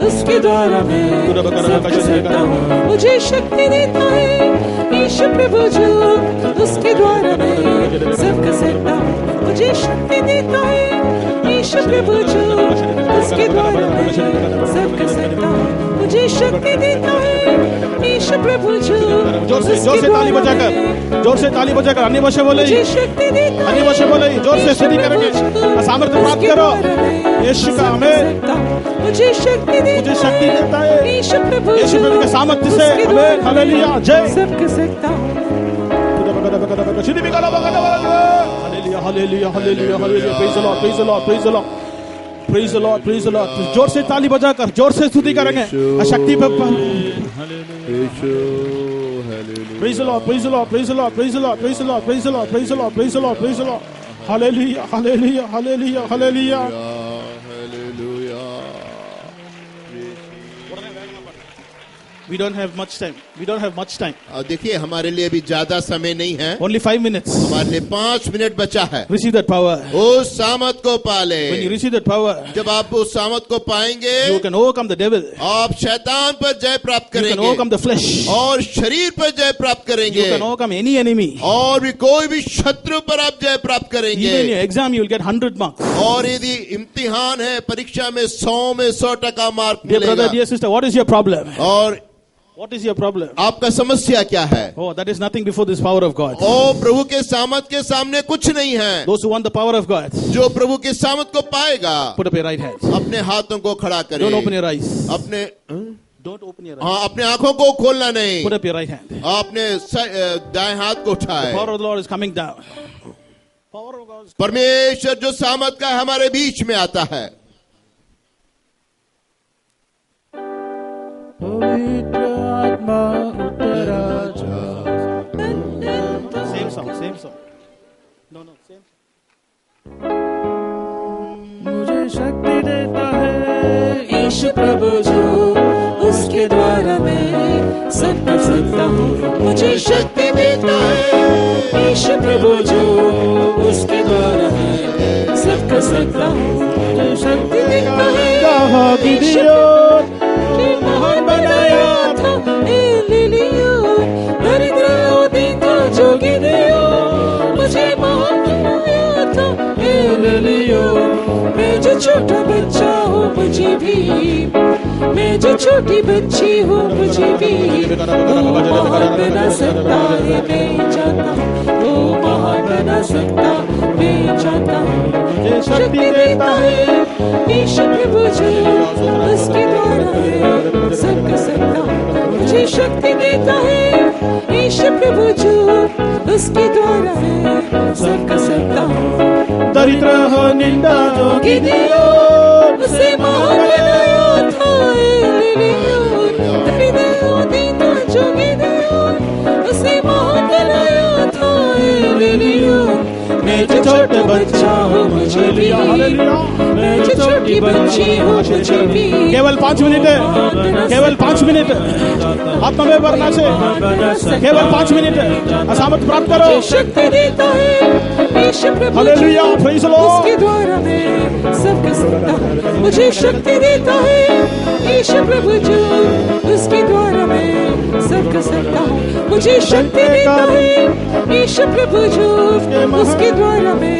उसके द्वारा मैं सब कर सकता हूँ मुझे शक्ति देता है यीशु प्रभु जो उसके द्वारा मैं सब कर सकता हूँ मुझे शक्ति देता है यीशु प्रभु जो उसके द्वारा मैं सब कर सकता हूँ मुझे शक्ति देता है यीशु प्रभु जो जोर से ताली बजाकर, जोर से ताली बजाकर अन्य भाषा बोले, मुझे शक्ति देता अन्य भाषा बोले, जोर से स्तुति करेंगे, सामर्थ्य प्राप्त करो. यीशु का हमें मुझे शक्ति देता है यीशु प्रभु के सामर्थ्य से हमें हालेलुया जय. सब कर सकता हूँ hallelujah, hallelujah, hallelujah, hallelujah. Praise the Lord, praise the Lord, praise the Lord. Praise the Lord, praise the Lord. जोर से ताली बजाकर जोर से स्तुति करेंगे शक्ति पे. Praise the Lord, praise the Lord, praise the Lord, praise the Lord, praise the Lord, praise the Lord, praise the Lord, praise the Lord, praise the Lord. Hallelujah, hallelujah, hallelujah, hallelujah. We don't have much time. We don't have much time. देखिए, हमारे लिए अभी ज्यादा समय नहीं है. Only 5 minutes. हमारे लिए 5 मिनट बचा है. Receive that power. उस सामर्थ को पाले. When you receive that power, जब आप उस सामर्थ को पाएंगे, you can overcome the devil. आप शैतान पर जय प्राप्त करेंगे. You can overcome the flesh. और शरीर पर जय प्राप्त करेंगे. You can overcome any enemy. और भी कोई भी शत्रु पर आप जय प्राप्त करेंगे. Even in your exam, you will get 100 marks. और यदि इम्तिहान है, परीक्षा में 100 में 100% मार्क Dear brother, मिलेगा. dear sister, what is your problem? और What is your problem? आपका समस्या क्या है? Oh, that is nothing before this power of God. ओ प्रभु के सामर्थ के सामने कुछ नहीं है. Those who want the power of God, जो प्रभु के सामर्थ को पाएगा, put up your right hand. अपने हाथों को खड़ा करें. Don't open your eyes. अपने Don't open your eyes. हाँ, अपने आंखों को खोलना नहीं. Put up your right hand. अपने दाएं हाथ को The उठाए. power of the Lord is coming down. Power of God is परमेश्वर जो सामर्थ का हमारे बीच में आता है. same song, same song. मुझे शक्ति देता है ईश प्रभु जो उसके द्वारा मैं सब कर सकता हूँ। मुझे शक्ति देता है ईश प्रभु जो उसके द्वारा मैं सब कर सकता हूँ। मुझे शक्ति देता है ईश के महान बनाया था एलियो दरिद्र दीता जो गिदयो। मुझे महान बनाया था एलियो। मैं जो छोटा बच्चा हूँ मुझे भी, मैं जो छोटी बच्ची हूँ मुझे भी वो महान बना सकता है। मैं चाहता हूँ वो महान बना सकता, मैं चाहता हूँ। शक्ति देता है ईश प्रभु जो उसके द्वारा मैं सब कर सकता हूँ। मुझे शक्ति देता है ईश प्रभु जो उसके द्वारा मैं सब कर सकता हूँ। दरिद्र हो निंदा जो गिदियो उसे महान बनाया था एलियो दरिद्र हो दीता जो गिदियो उसे महान बनाया था एलियो। मैं जो छोटा बच्चा हूँ मुझे भी, मैं जो छोटी बच्ची हूँ मुझे भी केवल 5 मिनट है, केवल 5 मिनट आत्मा में भरना से केवल 5 मिनट असामत प्राप्त करो। शक्ति देता है ईश प्रभु हालेलुया, प्रेज़ द लॉर्ड। उसके द्वारा मैं सब कर सकता हूँ। मुझे शक्ति देता है ईश प्रभु जो उसके द्वारा मैं सब कर सकता हूँ। मुझे शक्ति देता है ईश प्रभु जो उसके द्वारा मैं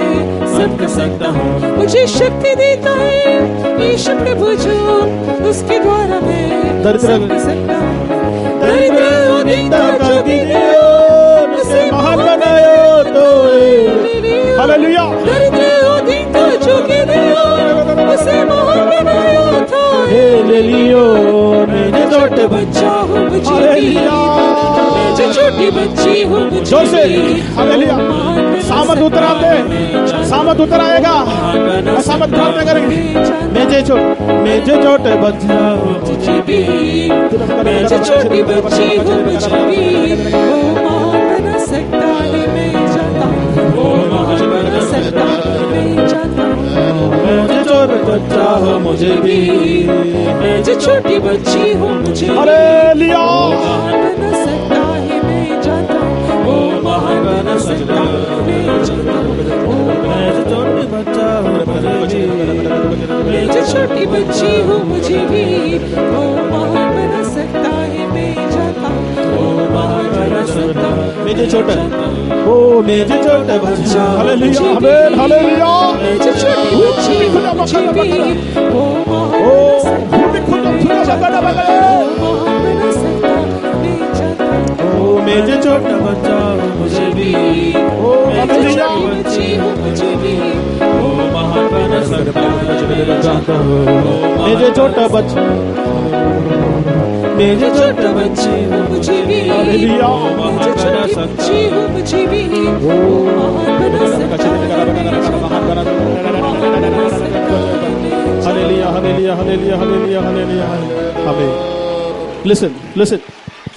सब कर सकता हूँ। मुझे शक्ति देता है ईश प्रभु जो उसके द्वारा मैं सब कर सकता हूँ। दरिद्र दीता जो गिदयो उसे महान बनाया तो हालेलुया। दरिद्र दीता जो गिदयो उसे महान बनाया था एलियो। मैं छोटे बच्चा हूँ मुझे भी, मैं जो छोटी बच्ची हूँ जोर से मुझे हालेलुया। सामत उतर आते, सामत उतर आएगा, सामत प्रार्थना करेंगे। मैं जो छोटे बच्चा हूँ मुझे भी, मैं जो छोटी बच्ची हूँ मुझे भी वो महान बना सकता है। मैं चाहता हूँ वो महान बना सकता है। मैं चाहता हूँ मैं जो छोटा बच्चा हूँ मुझे भी, मैं जो छोटी बच्ची हूँ मुझे भी हालेलुया। महान बना सकता है। मैं चाहता हूँ वो महान बना सकता है। मैं चाहता हूँ मैं जो छोटी बच्चा हूँ मुझे भी, मैं जो छोटी बच्ची हूँ मुझे भी वो महान बना सकता है। मैं चाहता हूँ वो महान बना सकता है। मैं जो छोटा ओ मैं जो छोटा बच्चा हालेलुया आमेन हालेलुया। मैं जो छोटी बच्ची हूँ मुझे भी वो महान ओ बना सकता है। फुट बगड़ा बगड़ा वो महान बना सकता है। मैं चाहता हूँ ओ मैं जो छोटा बच्चा मुझे भी, ओ मैं जो हालेलुया। छोटी बच्ची हूँ मुझे भी वो महान बना सकता है। मैं जो छोटा बच्चा मैं जो छोटा बच्ची हूँ मुझे भी, हालेलुया। मैं जो छोटी बच्ची हूँ मुझे भी वो महान बना सकता है। Hallelujah hallelujah hallelujah hallelujah hallelujah. Amen. Listen listen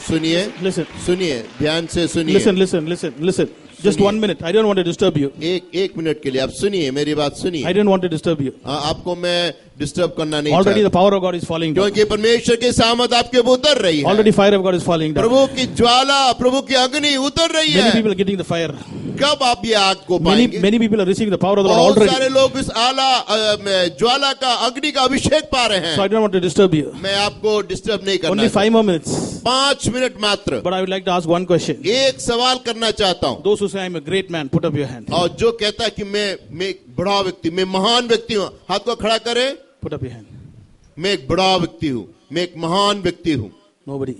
सुनिए, लिसन सुनिए, ध्यान से सुनिए। Listen listen listen listen just 1 minute। I don't want to disturb you। एक मिनट के लिए आप सुनिए, मेरी बात सुनिए। I don't want to disturb you। आपको मैं डिस्टर्ब करना नहीं Already चाहता, the power of God is falling down। क्योंकि परमेश्वर की सामत आपके ऊपर उतर रही है। Already fire of God is falling down। प्रभु की ज्वाला, प्रभु की अग्नि उतर रही Many है। people are getting the fire। कब आप ये आग को Many पाएंगे? many people are receiving the power of the Lord बहुत already। सारे लोग इस ज्वाला का, अग्नि का अभिषेक पा रहे So I हैं। don't want to disturb you। मैं आपको डिस्टर्ब नहीं करना Only 5 चाहता। more minutes। 5 मिनट मात्र। But I would like to ask one question। एक सवाल करना चाहता हूँ। Those who say I'm a great man, put up your hand। और जो कहता है कि मैं एक बड़ा व्यक्ति, मैं महान व्यक्ति हूँ, हाथ को खड़ा करे। Put up your hand। मैं एक बड़ा व्यक्ति हूँ, मैं एक महान व्यक्ति हूँ। Nobody।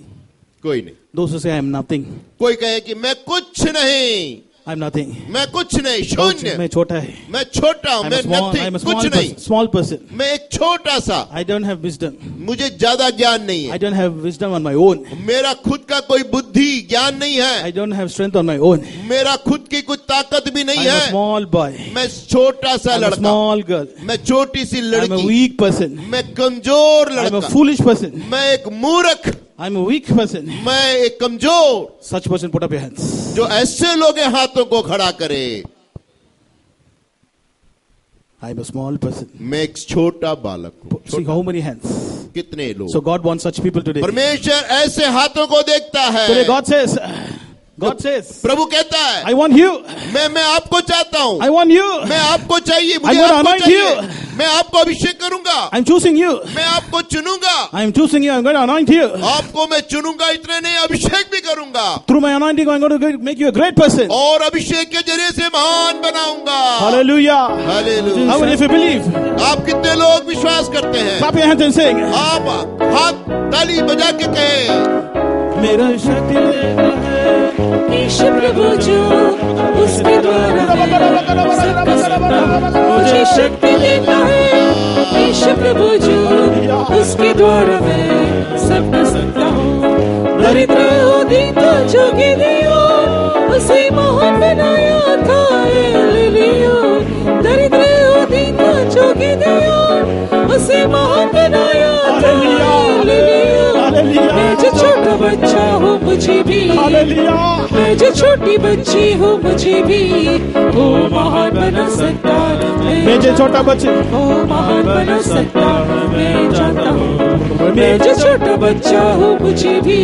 कोई नहीं। Those who say I'm nothing। कोई कहे कि मैं कुछ नहीं, I'm nothing। मैं कुछ नहीं, शून्य, मैं छोटा है। मैं छोटा हूँ, I'm मैं a small, nothing, I'm a कुछ small नहीं, person, small person। मैं एक छोटा सा, I don't have wisdom। मुझे ज्यादा ज्ञान नहीं I है, don't have wisdom on my own। मेरा खुद का कोई बुद्धि ज्ञान नहीं है, I don't have strength on my own। मेरा खुद की कुछ ताकत भी नहीं I'm a है, small boy। मैं छोटा सा I'm a लड़का, small girl। मैं छोटी सी I'm a लड़की, weak person। मैं कमजोर I'm a लड़का, foolish person। मैं एक मूर्ख, I'm a weak person। मैं एक कमजोर। Such person put up your hands। जो ऐसे लोग हैं हाथों को खड़ा करे। I am a small person. मैं एक छोटा बालक हूँ. See how many hands. कितने लोग. So God wants such people today. परमेश्वर ऐसे हाथों को देखता है. Today God says, प्रभु कहता है, I want you. मैं आपको चाहता हूँ. I want you. मैं आपको चाहिए. I'm मुझे gonna आपको anoint चाहिए. you. मैं आपको अभिषेक करूंगा. I'm choosing you. मैं आपको चुनूंगा. I'm choosing you. I'm going to anoint you. आपको मैं चुनूंगा, इतने नहीं अभिषेक भी करूंगा. Through my anointing, I'm going to make you a great person. और अभिषेक के जरिए से महान बनाऊंगा. Hallelujah. Hallelujah. How many if you believe? आप कितने लोग विश्वास करते हैं? Clap your hands and sing. आप हाथ ताली बजा के कहें, मेरा शक्ति देता है ईश्वर प्रभु जो उसके द्वारा मुझे शक्ति देता है। ईश्वर प्रभु जो उसके द्वारा मैं सब कर सकता हूँ। दरिद्र हो दीता जो गिरियो उसे महान बनाया था। हालेलुया। दरिद्र हो दीता जो गिरियो उसे महान बनाया था। हालेलुया। मैं जो छोटा बच्चा हूँ मुझे भी, मैं जो छोटी बच्ची हूँ मुझे भी वो महान बना सकता है। मैं जो छोटा बच्चा वो महान बना सकता है। मैं जानता हूँ। मैं जो छोटा बच्चा हूँ मुझे भी,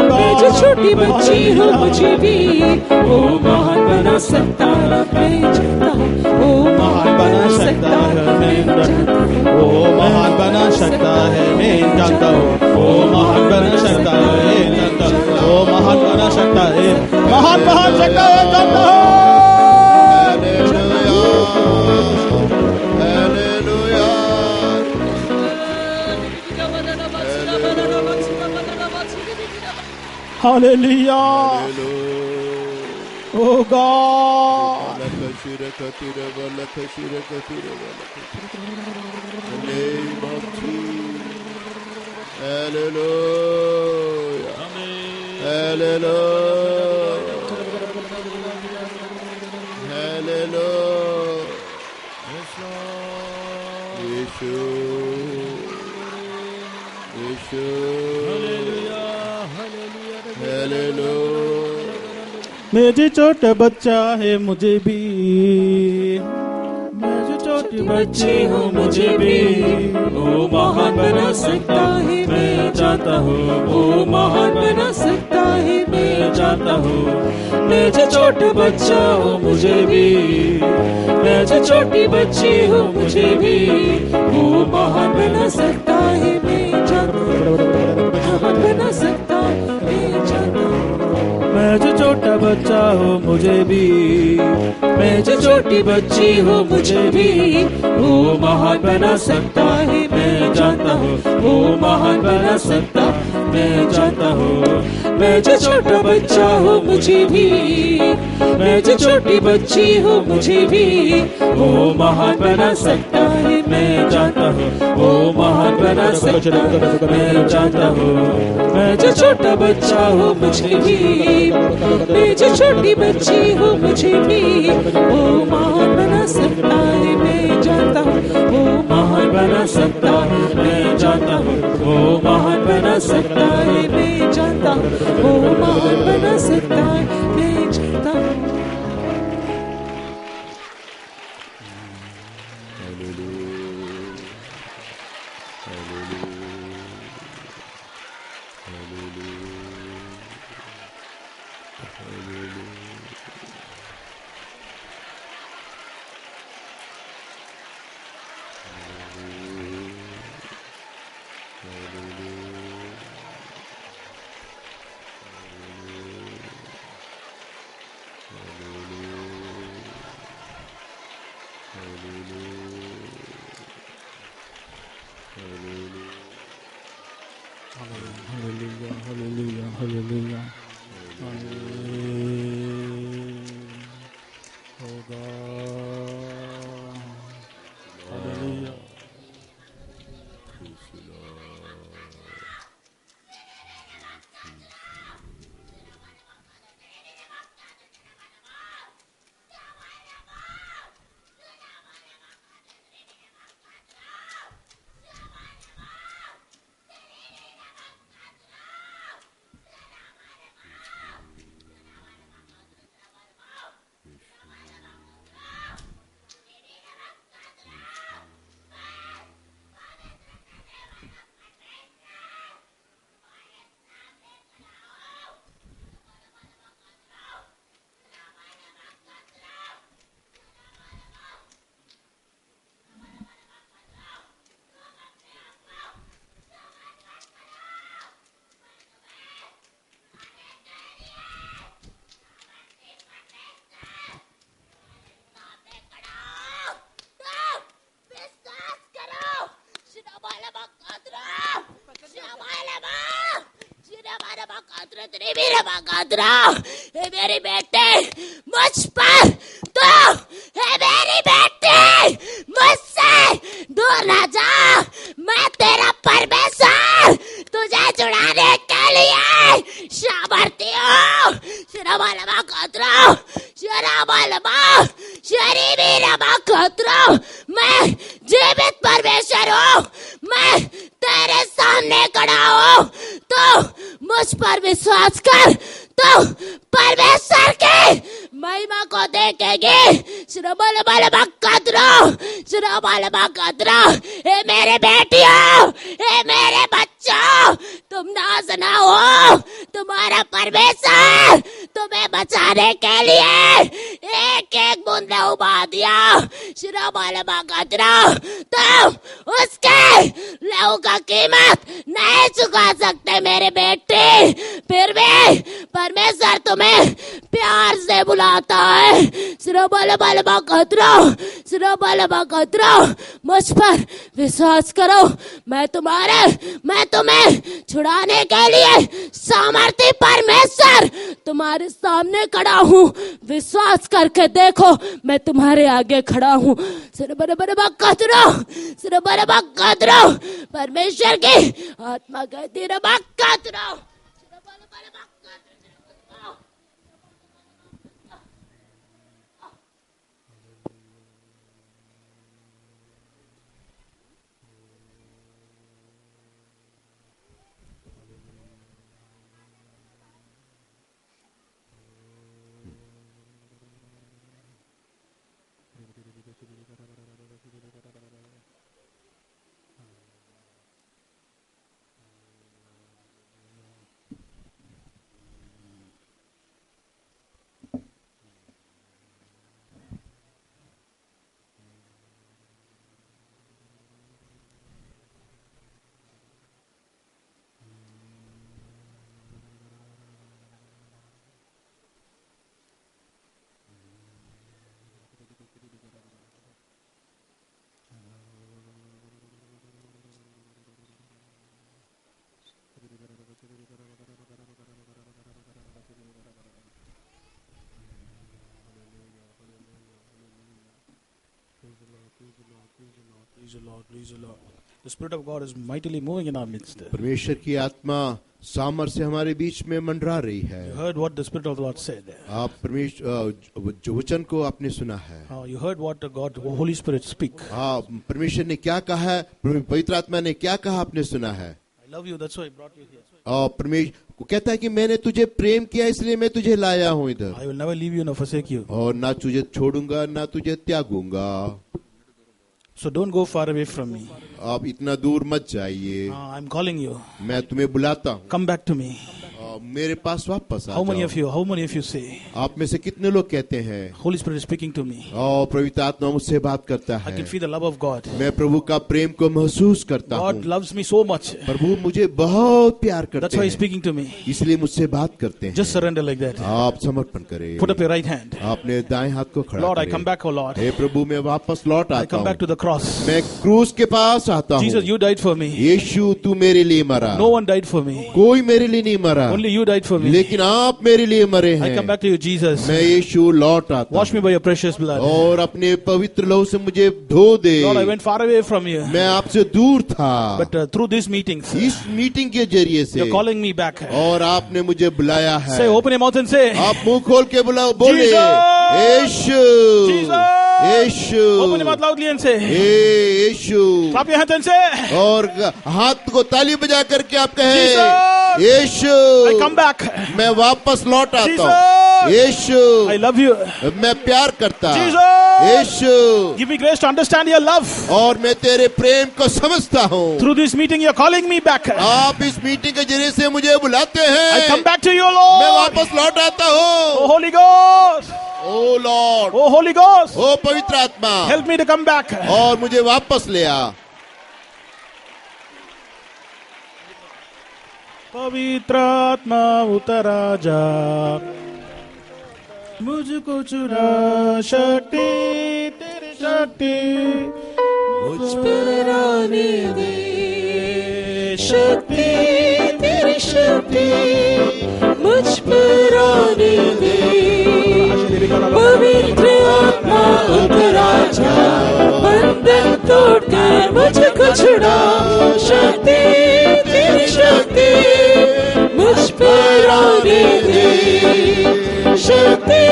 मैं जो छोटी बच्ची हूँ मुझे भी वो महान बना सकता है। मैं जानता हूँ वो महान बना सकता है। मैं जानता हूँ वो महान बना सकता है। मैं जानता हूँ वो महान बना सकता है। जानता हूँ वो महान बना सकता है। महान बना सकता है। जानता हूँ। Hallelujah. Oh God. Hallelujah. Hallelujah. Hallelujah. Yeshu. Yeshu. Hallelujah. मेरे छोटा बच्चा है मुझे भी, मैं जो छोटी बच्ची हूँ मुझे भी वो महान बना सकता है। मैं जानता हूँ वो महान बना सकता है। मैं जानता हूँ। मैं जो छोटा बच्चा हूँ मुझे भी, मैं जो छोटी बच्ची हूँ मुझे भी वो महान बना सकता है। मैं जानता हूँ महान बना सकता है। मैं जानता हूँ। मैं जो छोटा बच्चा हूँ मुझे भी, मैं जो छोटी बच्ची हूँ मुझे भी वो महान बना सकता है। मैं जानता हूँ वो महान बना सकता है। मैं जानता हूँ। मैं जो छोटा बच्चा हूँ मुझे भी, मैं जो छोटी बच्ची हूँ मुझे भी वो महान बना सकता है। मैं जानता हूँ वो महान बना सकता है। मैं जानता हूँ। मैं जो छोटा बच्चा हूँ मुझे भी, मैं जो छोटी बच्ची हूँ मुझे भी वो महान बना सकता है। मैं जानता हूँ वो महान बना सकता है। मैं जानता हूँ वो महान बना सकता है। मैं जानता हूँ वो महान बना सकता है। मैं जानता हूँ। Hallelujah, hallelujah, hallelujah. Oh God. Hallelujah. रबा कदरा, हे मेरी बेटे मुझ पर तो, हे मेरी बेटे मुझसे दूर ना जा, मैं तेरा परमेश्वर तुझे छुड़ाने के लिए सामर्थ्य हूँ। शरबलबा कदरा, शरबलबा शरीबी रबा कदरा, मैं जीवित परमेश्वर हूँ, मैं तेरे सामने खड़ा हूँ, तो मुझ पर विश्वास कर, तो परमेश्वर के महिमा को देखेंगे। शरबलबा कदरा, शरबलबा कदरा, हे मेरे बेटियों, हे मेरे बच्चों, तुम नाज ना हो, तुम्हारा परमेश्वर तुम्हें बचाने के लिए एक एक बूंद उबा दिया। शरबलबा कदरा, तुम उसके लहू का कीमत नहीं चुका सकते मेरे बेटे, फिर भी परमेश्वर तुम्हें प्यार से बुलाता है। शरबलबा कदरा, शरबलबा कदरा, मुझ पर विश्वास करो, मैं तुम्हें छुड़ाने के लिए सामर्थ्य परमेश्वर तुम्हारे सामने खड़ा हूँ, विश्वास करके देखो, मैं तुम्हारे आगे खड़ा हूँ। शरबलबा कदरा, शरबलबा कदरा, परमेश्वर की आत्मा कहती रबा कदरा। Praise the Lord, praise the Lord. The Spirit of God is mightily moving in our midst. परमेश्वर की आत्मा सामर से हमारे बीच में मंडरा रही है। You heard what the Spirit of the Lord said. आप परमेश्वर जो वचन को आपने सुना है। You heard what God, the Holy Spirit speak. हाँ, परमेश्वर ने क्या कहा है, पवित्र आत्मा ने क्या कहा आपने सुना है। I love you, that's why I brought you here. और परमेश्वर को कहता है कि मैंने तुझे प्रेम किया इसलिए मैं तुझे लाया हूँ इधर। I will never leave you nor forsake you. और ना तुझे छोड़ूंगा ना तुझे त्यागूंगा। So don't go far away from me. आप इतना दूर मत जाइए। I'm calling you. मैं तुम्हें बुलाता हूँ। Come back to me. मेरे पास वापस आ How many जाओ। of you say? आप में से कितने लोग कहते हैं Holy Spirit is speaking to me. और पवित्र आत्मा मुझसे बात करता I है। can feel the love of God. मैं प्रभु का प्रेम को महसूस करता God हूँ। loves me so much. प्रभु मुझे बहुत प्यार That's करते why He's हैं, speaking to me. इसलिए मुझसे बात करते हैं। Just surrender like that. आप समर्पण करें। Put up your right hand. आपने दाएं हाथ को खड़ा Lord, I करें। come back, oh Lord. हे प्रभु मैं वापस लौट I आता come back to हूँ। the cross. मैं क्रूस के पास आता Jesus, हूँ। you died for me. यीशु तू मेरे लिए मरा। No one died for me. कोई मेरे लिए नहीं मरा, Only you died for me. लेकिन आप मेरे लिए मरे I हैं। come back to you, Jesus. मैं यीशु लौट आता Wash me by your precious blood. और अपने पवित्र लहू से मुझे धो दे। Lord, I went far away from you. मैं आपसे दूर था, But through these meetings, इस मीटिंग के जरिए से you're calling me back. और आपने मुझे बुलाया है। Say, open your mouth and say, आप मुंह खोल के बुलाओ, बोले Jesus! Yeshu, Jesus! Yeshu, Open your mouth loudly and say, hey Yeshu. clap your hands and say, और हाथ को ताली बजा करके आप कहें, Jesus! Yeshu, I come back. मैं वापस लौट आता Jesus! हूँ। यीशु, I love you. मैं प्यार करता। Jesus! Yeshu, Give me grace to understand your love. और मैं तेरे प्रेम को समझता हूँ। Through this meeting, you're calling me back. आप इस मीटिंग के जरिए से मुझे बुलाते हैं। I come back to you, मैं Lord. वापस लौट आता Oh, हूँ। Holy Ghost. ओ लॉर्ड, Oh, Holy Ghost. ओ पवित्र आत्मा, Help me to come back. और मुझे वापस ले आ। पवित्र आत्मा उतरा जा, मुझको चुरा, शक्ति तेरी शक्ति मुझ पर आने दे, शक्ति तेरी शक्ति मुझ पर पर आने दे, पवित्र आत्मा उतर आजा, बंधन तोड़कर मुझको छुड़ा, शक्ति तेरी शक्ति मुझ पर आने दे, शक्ति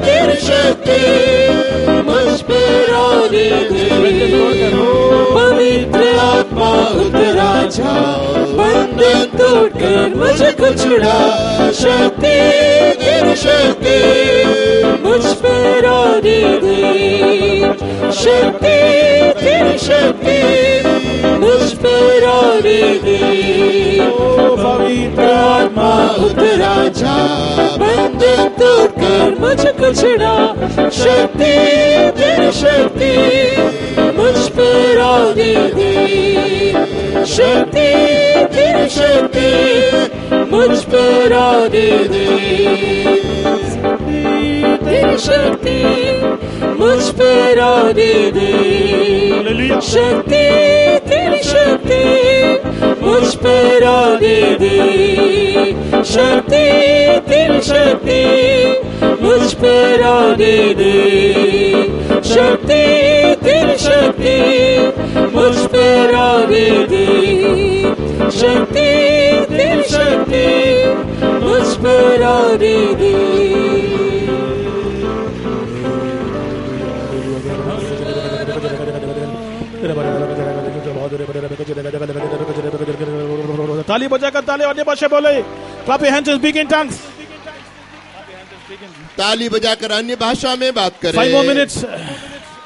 तेरी शक्ति मुझ पर आने दे, पवित्र आत्मा उतर आजा, बंधन तोड़कर मुझको छुड़ा, शक्ति तेरी शक्ति मुझ पर आने दे, शक्ति तेरी शक्ति मुझ पर आने दे, पवित्र आत्मा उतर आजा, बंधन तोड़कर मुझको छुड़ा, शक्ति तेरी शक्ति मुझ पर आने दे, शक्ति तेरी शक्ति मुझ पर आने दे, तेरी शक्ति मुझ पर आने दे, शक्ति तेरी शक्ति मुझ पर आने दे, शक्ति तेरी शक्ति मुझ पर आने दे, शक्ति तेरी शक्ति मुझ पर आने दे, शक्ति तेरी शक्ति मुझ पर आने दे। ताली बजाकर ताली अन्य भाषा बोले, clap your hands and speak in tongues. ताली बजाकर अन्य भाषा में बात करें। 5 more minutes.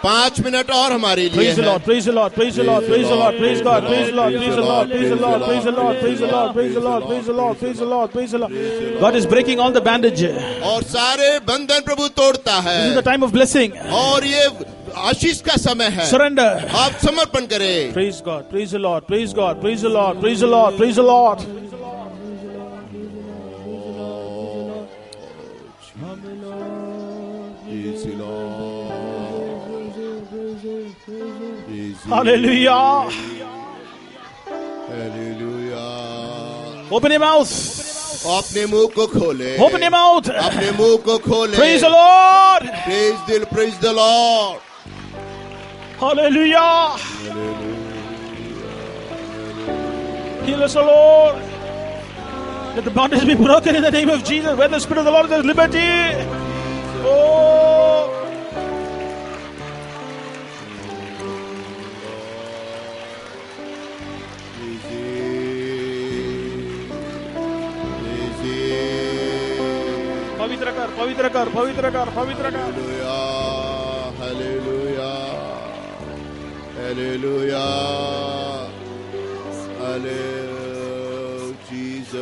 5 मिनट और हमारे लिए Praise the है। Lord, praise the Lord, praise the Lord, praise the Lord, praise God, praise the Lord, praise the Lord, praise the Lord, praise the Lord, praise the Lord, praise the Lord, praise the Lord, praise the Lord, praise the Lord. God is breaking all the bandage. This और सारे बंधन प्रभु तोड़ता is the है time of blessing. और ये आशीष का समय है। Surrender. आप समर्पण करें। Praise God, praise the Lord, praise God, praise the Lord, praise the Lord, praise the Lord. Hallelujah. Hallelujah. Open your mouth. अपने मुंह को खोले। Open your mouth. अपने मुंह को खोले। Praise the Lord. Praise the Lord. Hallelujah. Heal us, O Lord. Let the bondages be broken in the name of Jesus. Where the Spirit of the Lord, there is liberty. Oh. पवित्र कर, पवित्र कर, पवित्र कर, पवित्र कर। हालेलुया, हालेलुया, हालेलुया, जीसस,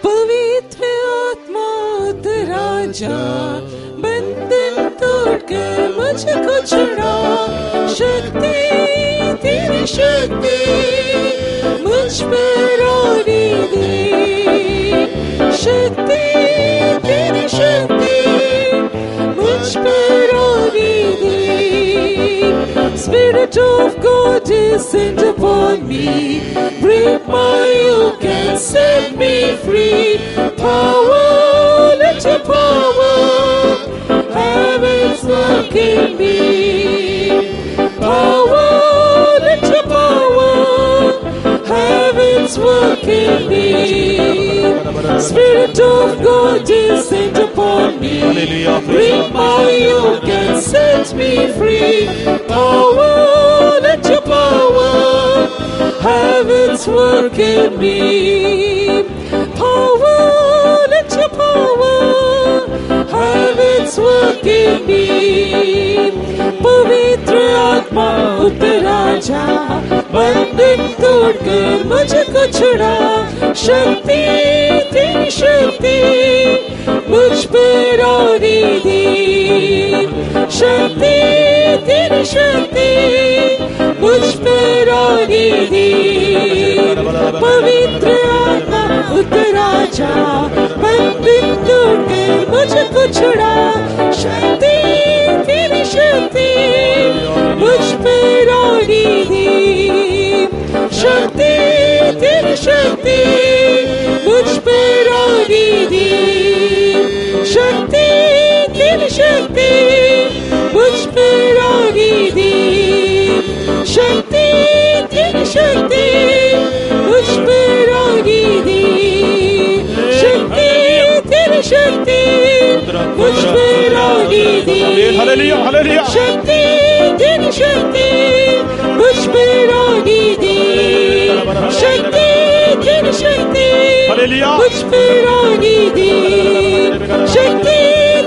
पवित्र आत्मा उतर आजा, बंधन तोड़कर मुझको छुड़ा, शक्ति तेरी शक्ति मुझ पर आने दे, शक्ति तेरी शक्ति मुझ पर आने दे, Spirit of God descend upon me, break my yoke and set me free. Power, let your power have its work in me. Power, let your power have its work in me. Spirit of God descend upon me, break my yoke and set me free. Power, let your power have its work in me. Power, let your power have its work in me. पवित्र आत्मा उतर आजा, बंधन तोड़कर मुझको छुड़ा, शक्ति तेरी शक्ति मुझ पर आने दे, शक्ति तेरी शक्ति मुझ पर आने दे, पवित्र आत्मा उतर आजा, बंधन को छुड़ा, शक्ति तेरी शक्ति मुझ पे रोड़ी दी, शक्ति तेरी शक्ति मुझ पे रोड़ी दी, शक्ति तेरी शक्ति मुझ पे रोड़ी दी, शक्ति तेरी शक्ति मुझ पे रोड़ी दी, शक्ति तेरी शक्ति मुझ पे रोड़ी दी, हालेलुया हालेलुया शक्ति तेरी शक्ति मुझ पे रोड़ी दी, शक्ति तेरी शक्ति हालेलुया मुझ पे रोड़ी दी, शक्ति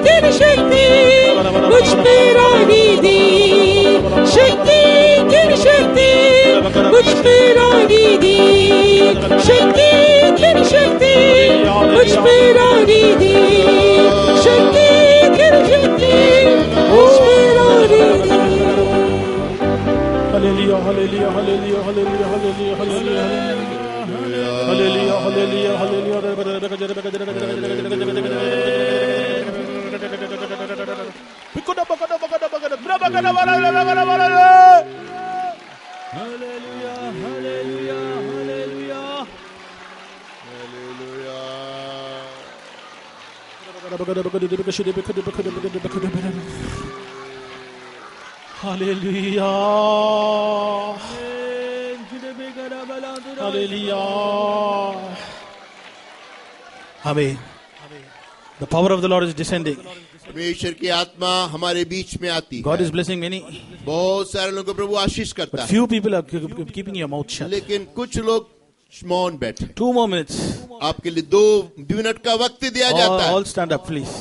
तेरी शक्ति मुझ पे रोड़ी दी, शक्ति तेरी शक्ति मुझ पे रोड़ी दी, शक्ति तेरी शक्ति मुझ पे रोड़ी दी, शक्ति तेरी शक्ति मुझ पे रोड़ी दी। Hallelujah hallelujah hallelujah hallelujah hallelujah hallelujah hallelujah Amen. The power of the Lord is descending. परमेश्वर की आत्मा हमारे बीच में आती God है। is blessing many, बहुत सारे लोगों को प्रभु आशीष करता but है, few people are keeping your mouth shut. लेकिन कुछ लोग मौन बैठे। 2 more minutes. आपके लिए 2 मिनट का वक्त दिया जाता है। All stand up, please.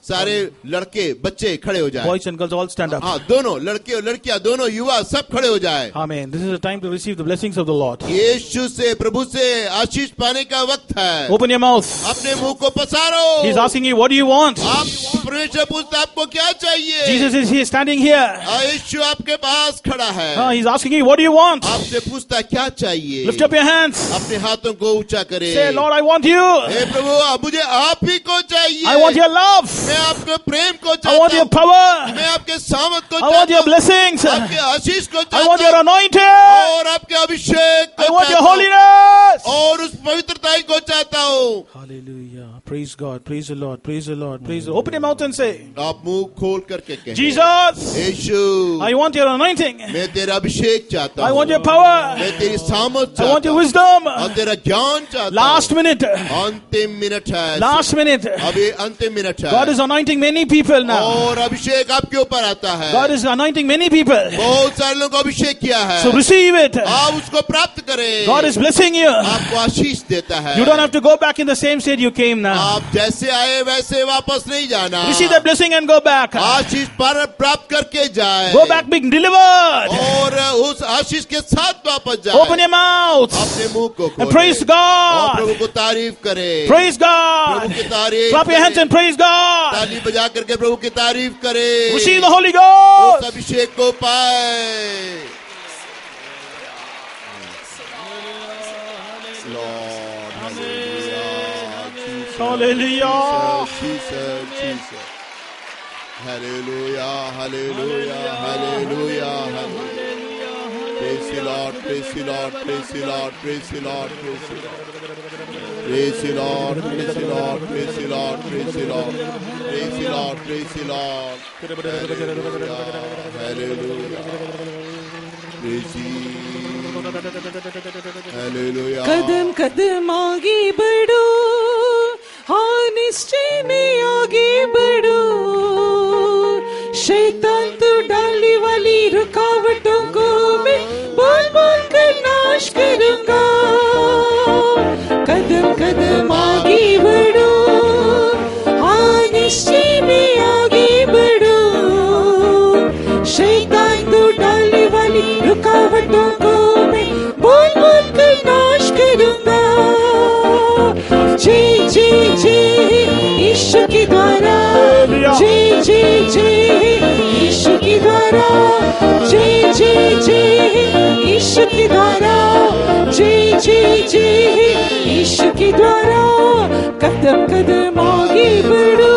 सारे लड़के बच्चे खड़े हो जाए। Boys and girls, all stand up. हाँ, दोनों लड़के और लड़कियां, दोनों युवा सब खड़े हो जाए। Amen. This is a time to receive the blessings of the Lord. यीशु से, प्रभु से आशीष पाने का वक्त है। Open your mouth. अपने मुंह को पसारो। He's asking you, what do you want? आप परमेश्वर पूछता आपको क्या चाहिए? Jesus is here standing here. यीशु आपके पास खड़ा है। He's asking you, what do you want? आपसे पूछता क्या चाहिए? Lift up your hands. अपने हाथों को ऊंचा करें। Say, Lord, I want you. हे प्रभु, मुझे आप ही को चाहिए। I want your love. मैं आपके प्रेम को I चाहता want your हूँ। power. मैं आपके सामर्थ को I want चाहता your हूँ। blessings. आपके आशीष को I चाहता want your हूँ। anointing. और आपके अभिषेक I को want your चाहता हूँ। holiness. और उस पवित्रता को चाहता हूँ। Hallelujah. Praise God. Praise the Lord. Praise the Lord. Praise the Lord. Open your mouth and say, आप मुंह खोल करके कहें, Jesus, Yeshu, I want your anointing. मैं तेरा अभिषेक चाहता हूँ। I want your power. मैं तेरी सामर्थ I want चाहता your हूँ। wisdom. और तेरा ज्ञान चाहता हूँ। Last minute. अंतिम मिनट है। Last minute. अभी अंतिम मिनट है। God is anointing many people now. और अभिषेक आपके ऊपर आता है। God is anointing many people. बहुत सारे लोगों को अभिषेक किया है। So receive it. आप उसको प्राप्त करें। God is blessing you. आपको आशीष देता है। You don't have to go back in the same state you came now. आप जैसे आए वैसे वापस नहीं जाना। Receive that blessing and go back. आशीष प्राप्त करके जाए। Go back being delivered. और उस आशीष के साथ वापस जाए। Open your mouth. अपने मुंह को खोलें। And praise और God. प्रभु को तारीफ करें। Praise प्रभु God. की तारीफ Clap your hands करें। and praise God. ताली बजा करके प्रभु की तारीफ करें। Receive the Holy उस Ghost. अभिषेक को पाए। Hallelujah. Jesus. Hallelujah, hallelujah, hallelujah. Praise the Lord, praise the Lord, praise the Lord, praise the Lord, praise the Lord. Praise the Lord, praise the Lord, praise the Lord, praise the Lord. Praise the Lord, praise the Lord. Hallelujah, hallelujah. Praise Hallelujah. कदम कदम आगे बढ़ो, हाँ निश्चय में आगे बढ़ो, शैतान तो डालने वाली रुकावटों को मैं बोल बोल कर नाश करूंगा। कदम कदम आगे बढ़ो, हाँ निश्चय में आगे बढ़ो, शैतान तो डालने वाली रुकावटों को मैं बोल बोल कर नाश करूंगा। जय जय जय यीशु के द्वारा, जय जय जय यीशु के द्वारा, जय जय जय यीशु के द्वारा, जय जय जय यीशु के द्वारा। कदम कदम आगे बढ़ो,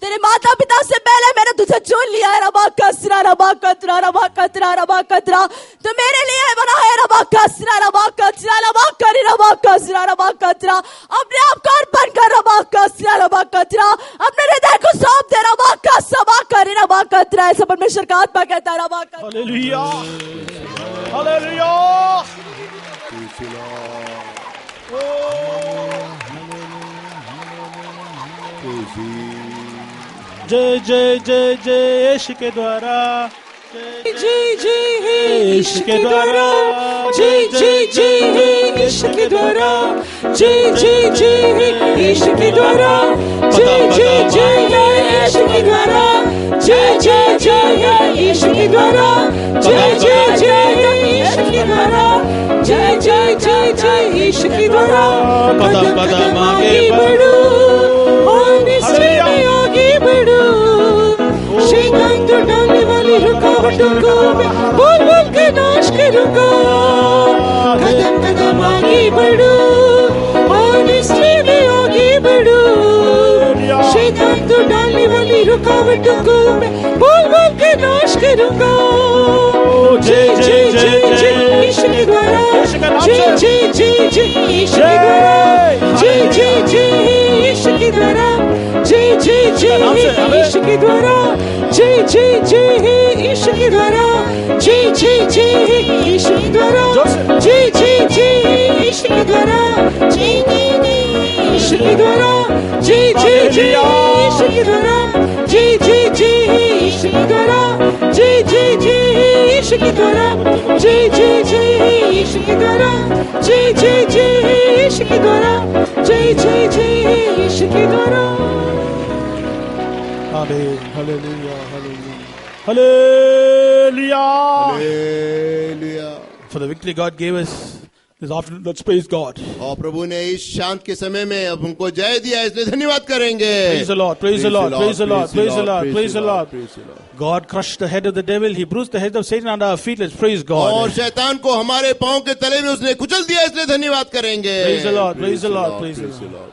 तेरे माता पिता से पहले मैंने तुझे चुन लिया है तो मेरे लिए बना है अपने आप को अर्पण कर अपने हृदय को सौंप दे ऐसा परमेश्वर का आत्मा कहता है हालेलुया हालेलुया जय जय जय जय यीशु के द्वारा जय जय यीशु के द्वारा जय जय जय यीशु के द्वारा जय जय जय यीशु के द्वारा जय जय जय यीशु के द्वारा जय जय जय यीशु के द्वारा जय जय जय यीशु के द्वारा जय जय जय जय यीशु के द्वारा कदम कदम आगे बढ़ो और निश्चय में आगे बढ़ो शैतान तो डालने वाली रुकावटों को बोल बोल के नाश करूंगा कदम कदम आगे बढ़ो और निश्चय में आगे बढ़ो शैतान तो डालने वाली रुकावटों को बोल बोल के नाश करूंगा जय जय जय जय यीशु के द्वारा जय जय जय जय यीशु के द्वारा जय जय जय यीशु के द्वारा जय जय जय यीशु के द्वारा जय जय जय यीशु के द्वारा जय जय जय यीशु के द्वारा जय जय जय यीशु के द्वारा जय जय यीशु के द्वारा जय जय जय यीशु के द्वारा जय जय जय यीशु के द्वारा जय जय जय यीशु के द्वारा जय जय जय यीशु के द्वारा जय जय जय यीशु के द्वारा जय जय जय यीशु के द्वारा hallelujah hallelujah hallelujah hallelujah For the victory God gave us this afternoon, let's praise God. और प्रभु ने इस शांत के समय में अब हमको जय दिया इसलिए धन्यवाद करेंगे Praise the Lord, praise the Lord, praise the Lord, praise the Lord, praise the Lord. God crushed the head of the devil. He bruised the head of Satan under our feet. Let's praise और God. शैतान को हमारे पांव के तले में उसने कुचल दिया इसलिए धन्यवाद करेंगे Praise the Lord, praise the Lord, praise the Lord.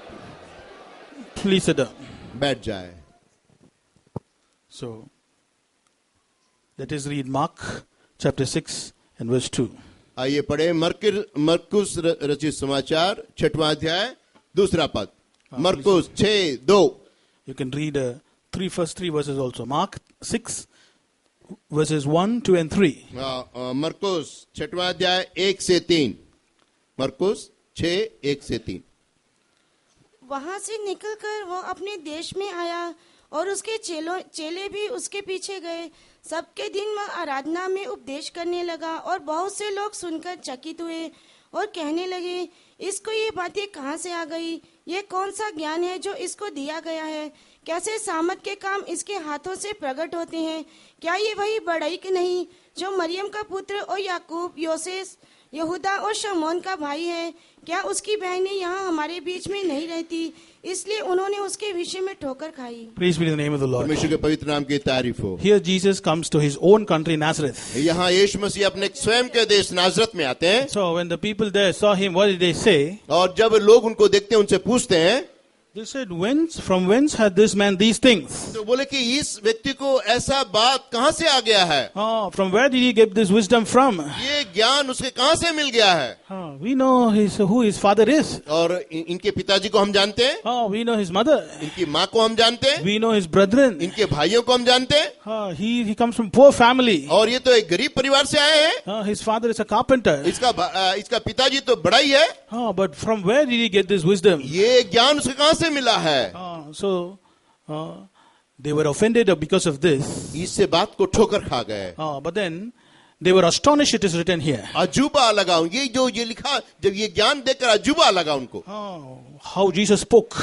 Please sit down. बैठ जाए So, let us read Mark chapter 6 and verse 2. आइए पढ़े मरकुस रचित समाचार 6वां अध्याय 2 पद मरकुस 6:2 You can read first three verses also. Mark 6 verses 1, 2 and 3. मरकुस 6वां अध्याय 1 से 3 मरकुस 6:1 से 3 वहां से निकलकर वो अपने देश में आया और उसके चेले भी उसके पीछे गए। सबके दिन वह आराधना में उपदेश करने लगा और बहुत से लोग सुनकर चकित हुए और कहने लगे, इसको ये बातें कहाँ से आ गई? ये कौन सा ज्ञान है जो इसको दिया गया है? कैसे सामर्थ के काम इसके हाथों से प्रकट होते हैं? क्या ये वही बढ़ई कि नहीं जो मरियम का पुत्र और याकूब, योसेस, यहूदा और शमौन का भाई है? क्या उसकी बहनें यहाँ हमारे बीच में नहीं रहती? इसलिए उन्होंने उसके विषय में ठोकर खाई। Praise be to the name of the Lord. परमेश्वर के पवित्र नाम की तारीफ हो। Here Jesus comes to his own country, Nazareth. यहाँ यीशु मसीह अपने स्वयं के देश नाजरत में आते हैं। So when the people there saw him, what did they say? और जब लोग उनको देखते हैं उनसे पूछते हैं, They said, from whence had this man these things? तो बोले कि इस व्यक्ति को ऐसा बात कहाँ से आ गया है? Oh, from where did he get this wisdom from? ये ज्ञान उसके कहाँ से मिल गया है? Oh, we know who his father is. और इनके पिताजी को हम जानते हैं। Oh, we know his mother. इनकी माँ को हम जानते हैं। We know his brethren. इनके भाइयों को हम जानते हैं। Oh, he comes from poor family. और ये तो एक गरीब परिवार से आए हैं। Oh, his father is a carpenter. इसका पिताजी तो बड़ा ही है। Oh, but from where did he get this wisdom? ये ज्ञान उसके कहाँ से मिला है? So they were offended because of this. इससे बात को ठोकर खा गए। But then they were astonished. It is written here. अजूबा लगा ये लिखा, जब ये ज्ञान देखकर अजूबा लगा उनको। How Jesus spoke.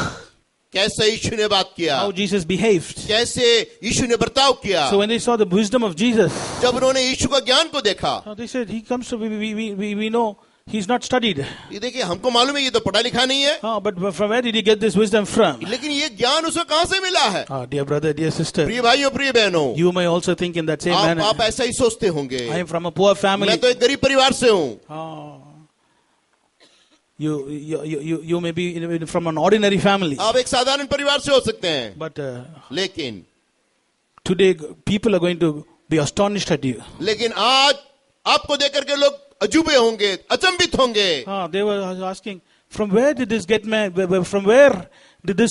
कैसे यीशु ने बात किया? How Jesus behaved. कैसे यीशु ने बर्ताव किया? So when they saw the wisdom of Jesus, जब उन्होंने यीशु का ज्ञान को देखा, they said, he comes to, we know he's not studied. ये देखिए हमको मालूम है ये तो पढ़ा लिखा नहीं है। But from where did he get this wisdom from? लेकिन ये ज्ञान उसे कहाँ से मिला है? Dear brother, dear sister, प्रिय भाइयों प्रिय बहनों, you may also think in that same manner. आप ऐसा ही सोचते होंगे। I am from a poor family. मैं तो एक गरीब परिवार से हूँ। You may be from an ordinary family. आप एक साधारण परिवार से हो सकते हैं, But लेकिन today people are going to be astonished at you. लेकिन आज आपको देख करके लोग अजूबे होंगे, अचंभित होंगे. They were asking, from where did this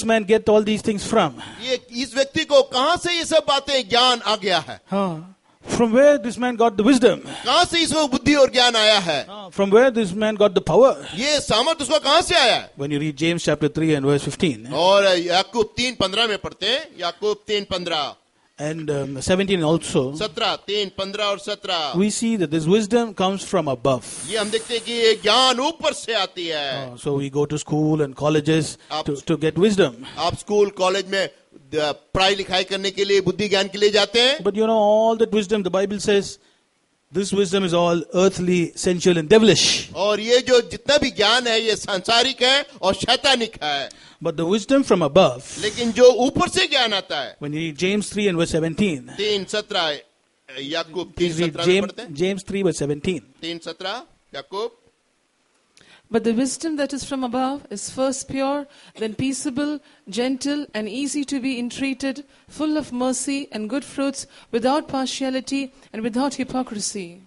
man get all these things from? ये इस व्यक्ति को कहां से ये सब बातें ज्ञान आ गया है? From where this man got the wisdom? कहां से इसको बुद्धि और ज्ञान आया है? From where this man got the power? ये सामर्थ उसको कहां से आया है? When you read James chapter 3 and verse 15. और याकूब 3:15 में पढ़ते हैं, याकूब 3:15 and 17 also. 17, 3:15 और 17. We see that this wisdom comes from above. ये हम देखते हैं कि ये ज्ञान ऊपर से आती है. So we go to school and colleges to get wisdom. आप स्कूल कॉलेज में पढ़ाई लिखाई करने के लिए, बुद्धि ज्ञान के लिए जाते हैं. But you know, all that wisdom, the Bible says, this wisdom is all earthly, sensual and devilish. और ये जो जितना भी ज्ञान है ये सांसारिक है और शैतानिक है. But the wisdom from above, लेकिन जो ऊपर से ज्ञान आता है, when you read James 3 and verse 17, 3:17, Yakub please read 3:17 में पढ़ते हैं. James 3 verse 17. 3:17 Yakub. But the wisdom that is from above is first pure, then peaceable, gentle, and easy to be entreated, full of mercy and good fruits, without partiality and without hypocrisy.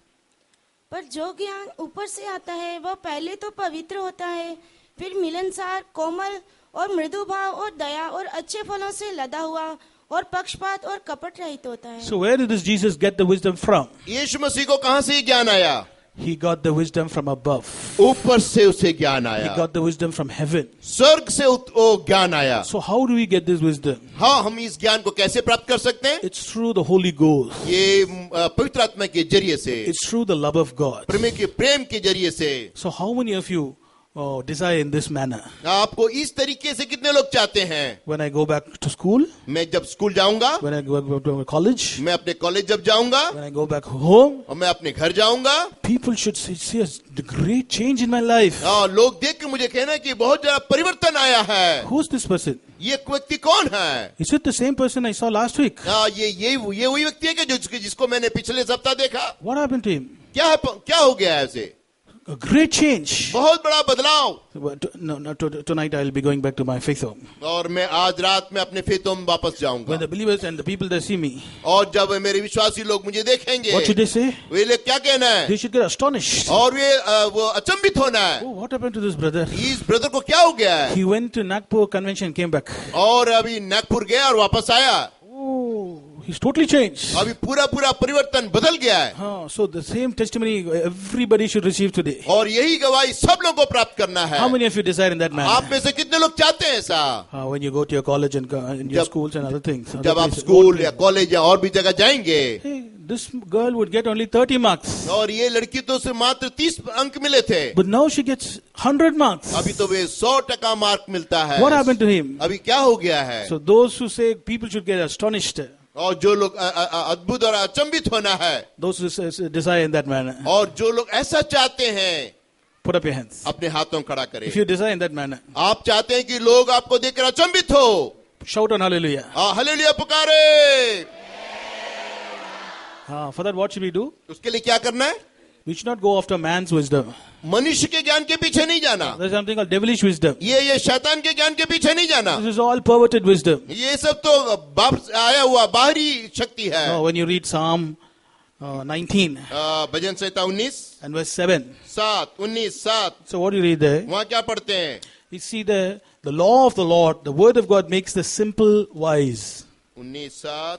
पर जो ज्ञान ऊपर से आता है वह पहले तो पवित्र होता है, फिर मिलनसार, कोमल और मृदु भाव और दया और अच्छे फलों से लदा हुआ और पक्षपात और कपट रहित होता है. So where did this Jesus get the wisdom from? यीशु मसीह को कहां से ज्ञान आया? He got the wisdom from above. ऊपर से उसे ज्ञान आया. He got the wisdom from heaven. स्वर्ग से वो ज्ञान आया. So how do we get this wisdom? हाँ, हम इस ज्ञान को कैसे प्राप्त कर सकते हैं? It's through the Holy Ghost. ये पवित्र आत्मा के जरिए से. It's through the love of God. प्रेम के जरिए से. So how many of you desire in this manner? आपको इस तरीके से कितने लोग चाहते हैं? When I go back to school, मैं जब स्कूल जाऊंगा, when I go back to college, मैं अपने कॉलेज जब जाऊंगा, when I go back home, और मैं अपने घर जाऊंगा, people should see a great change in my life. लोग देख के मुझे कहना कि बहुत ज्यादा परिवर्तन आया है. Who's this person? ये व्यक्ति कौन है? Is it the same person I saw last week? ये वही व्यक्ति है कि जिसको मैंने पिछले सप्ताह देखा. What happened to him? क्या हो गया है उसे? A great change. बहुत बड़ा बदलाव. Tonight I'll be going back to my faith home. और मैं आज रात में अपने faith home वापस जाऊंगा. When the believers and the people that see me, और जब मेरे विश्वासी लोग मुझे देखेंगे, what should they say? वे लोग क्या कहना है? They should get astonished. और वो अचंभित होना है. Oh, what happened to this brother? इस ब्रदर को क्या हो गया है? He went to Nagpur convention and came back. और अभी नागपुर गया और वापस आया. Oh, he's totally changed. अभी पूरा परिवर्तन बदल गया है. So the same testimony everybody should receive today. और यही गवाही सब लोगों को प्राप्त करना है. How many of you desire in that manner? आप में से कितने लोग चाहते हैं ऐसा? When you go to your college and in your schools and other things. जब आप स्कूल या कॉलेज या और भी जगह जाएंगे. Hey, this girl would get only 30 marks. और ये लड़की तो उसे मात्र 30 अंक मिले थे. But now she gets 100 marks. अभी तो वे 100% मार्क मिलता है. What happened to him? अभी क्या हो गया है? So those who say people should get astonished. और जो लोग अद्भुत और अचंभित होना है. Those who desire in that manner. और जो लोग ऐसा चाहते हैं, put up your hands. अपने हाथों खड़ा करें. If you desire in that manner. आप चाहते हैं कि लोग आपको देखकर अचंभित हो. Shout on hallelujah. हालेलुया पुकारे. For that what should we do? उसके लिए क्या करना है? We should not go after man's wisdom. मनुष्य के ज्ञान के पीछे नहीं जाना. There's something called devilish wisdom. ये शैतान के ज्ञान के पीछे नहीं जाना. This is all perverted wisdom. ये सब तो बाहर आया हुआ बाहरी शक्ति है. No, when you read Psalm 19 bhajan Samhita 19 and verse 7. 19:7. So what do you read there? वहाँ क्या पढ़ते हैं? You see the law of the Lord, the word of God makes the simple wise. 19:7.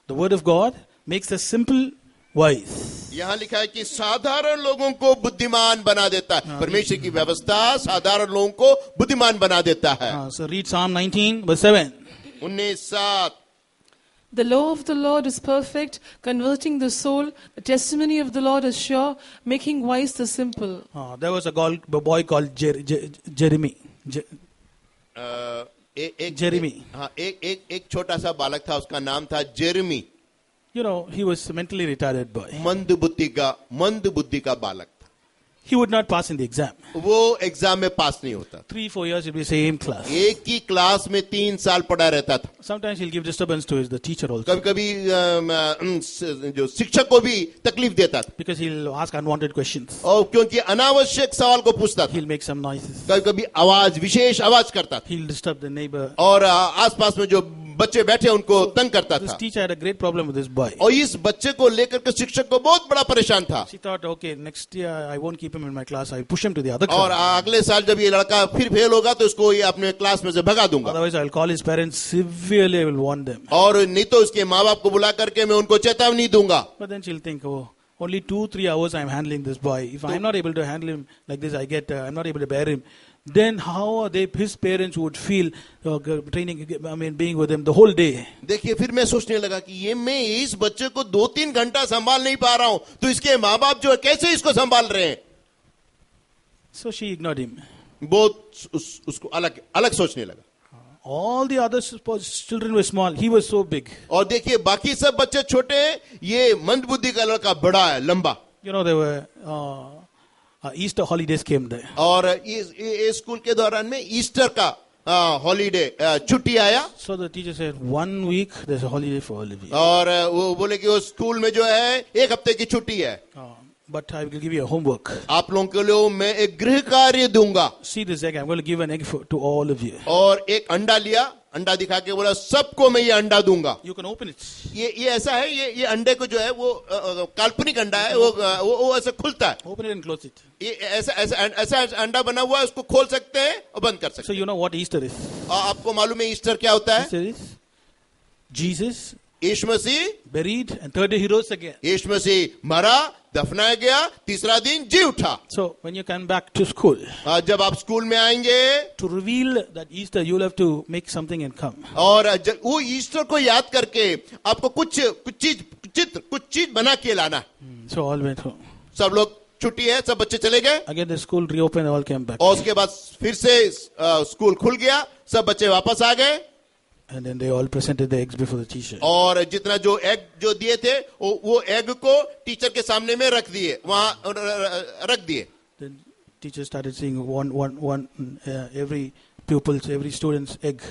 The word of God makes the simple wise. यहाँ लिखा है कि साधारण लोगों को बुद्धिमान बना देता है. परमेश्वर की व्यवस्था साधारण लोगों को बुद्धिमान बना देता है. So read Psalm 19 verse 7. 19:7. The law of the Lord is perfect, converting the soul. The testimony of the Lord is sure, making wise the simple. There was a boy called Jeremy. Jeremy. हाँ, एक छोटा सा बालक था, उसका नाम था Jeremy. You know, he was mentally retarded boy. मंद बुद्धि का बालक था. he would not pass in the exam. वो एग्जाम में पास नहीं होता। 3-4 years he'll be same class. एक ही क्लास में 3 साल पढ़ा रहता था। Sometimes he'll give disturbance to the teacher also. कभी कभी जो शिक्षक को भी तकलीफ देता था, Because he'll ask unwanted questions. और क्योंकि अनावश्यक सवाल को पूछता था। He'll make some noises. कभी कभी आवाज, विशेष आवाज करता था, He'll disturb the neighbor. और आसपास में जो बच्चे बैठे उनको तंग करता This था। teacher had a great problem with this boy. और इस बच्चे को लेकर के शिक्षक को बहुत बड़ा परेशान था। She thought, okay, next year I won't keep him in my class. I'll push him to the other और class. अगले साल जब ये लड़का फिर फेल होगा तो इसको ये अपने क्लास में से भगा दूंगा, Otherwise, I'll call his parents severely. I will warn them. और नहीं तो उसके माँ बाप को बुला करके मैं उनको चेतावनी दूंगा। But then she'll think, oh, only 2-3 hours I'm handling this boy. If I'm not able to handle him like this, I'm not able to bear him. Then how are his parents would feel being with him the whole day. देखिए, फिर मैं सोचने लगा कि ये मैं इस बच्चे को 2-3 घंटा संभाल नहीं पा रहा हूं, तो इसके माँ बाप जो है कैसे इसको संभाल रहे हैं। So she ignored him. बहुत उसको अलग अलग सोचने लगा। All the other children were small. He was so big. और देखिए, बाकी सब बच्चे छोटे हैं, ये मंदबुद्धि का लड़का बड़ा है, लंबा। You know, there were Easter holidays came there. और इस स्कूल के दौरान में ईस्टर का हॉलीडे छुट्टी आया। So the teacher said, 1 week there's a holiday for all of you. और वो बोले कि वो स्कूल में जो है 1 हफ्ते की छुट्टी है, But I will give you a homework. आप लोगों के लिए मैं एक गृह कार्य दूंगा। See this egg. I'm going to give an egg to all of you. और एक अंडा लिया, अंडा दिखा के बोला सबको मैं ये अंडा दूंगा। You can open it. ये ऐसा है, ये अंडे को जो है वो काल्पनिक अंडा है, वो ऐसे खुलता है। Open it and close it. ये ऐसा अंडा बना हुआ है, उसको खोल सकते हैं और बंद कर सकते So you know what Easter is? हैं। आपको मालूम है ईस्टर क्या होता है? Easter is Jesus Yeshu Masih buried and third day he rose again. यीशु मसीह मरा, दफनाया गया, तीसरा दिन जी उठा। So when you come back to school, जब आप स्कूल में आएंगे, to reveal that Easter, you'll have to make something and come. और वो ईस्टर को याद करके आपको कुछ चीज बना के लाना। So all went home. सब लोग छुट्टी है, सब बच्चे चले गए, Again the school reopened, all came back. और उसके बाद फिर से स्कूल खुल गया, सब बच्चे वापस आ गए, And then they all presented the eggs before the teacher. और जितना जो एग जो दिए थे वो एग को टीचर के सामने में रख दिए, वहां रख दिए। Then teacher started saying one every pupil's, every student's egg.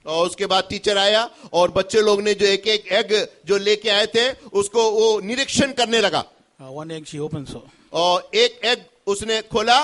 और उसके बाद टीचर आया और बच्चे लोग ने जो एक एग जो लेके आए थे उसको वो निरीक्षण करने लगा। One egg she opened, so और एक एग उसने खोला,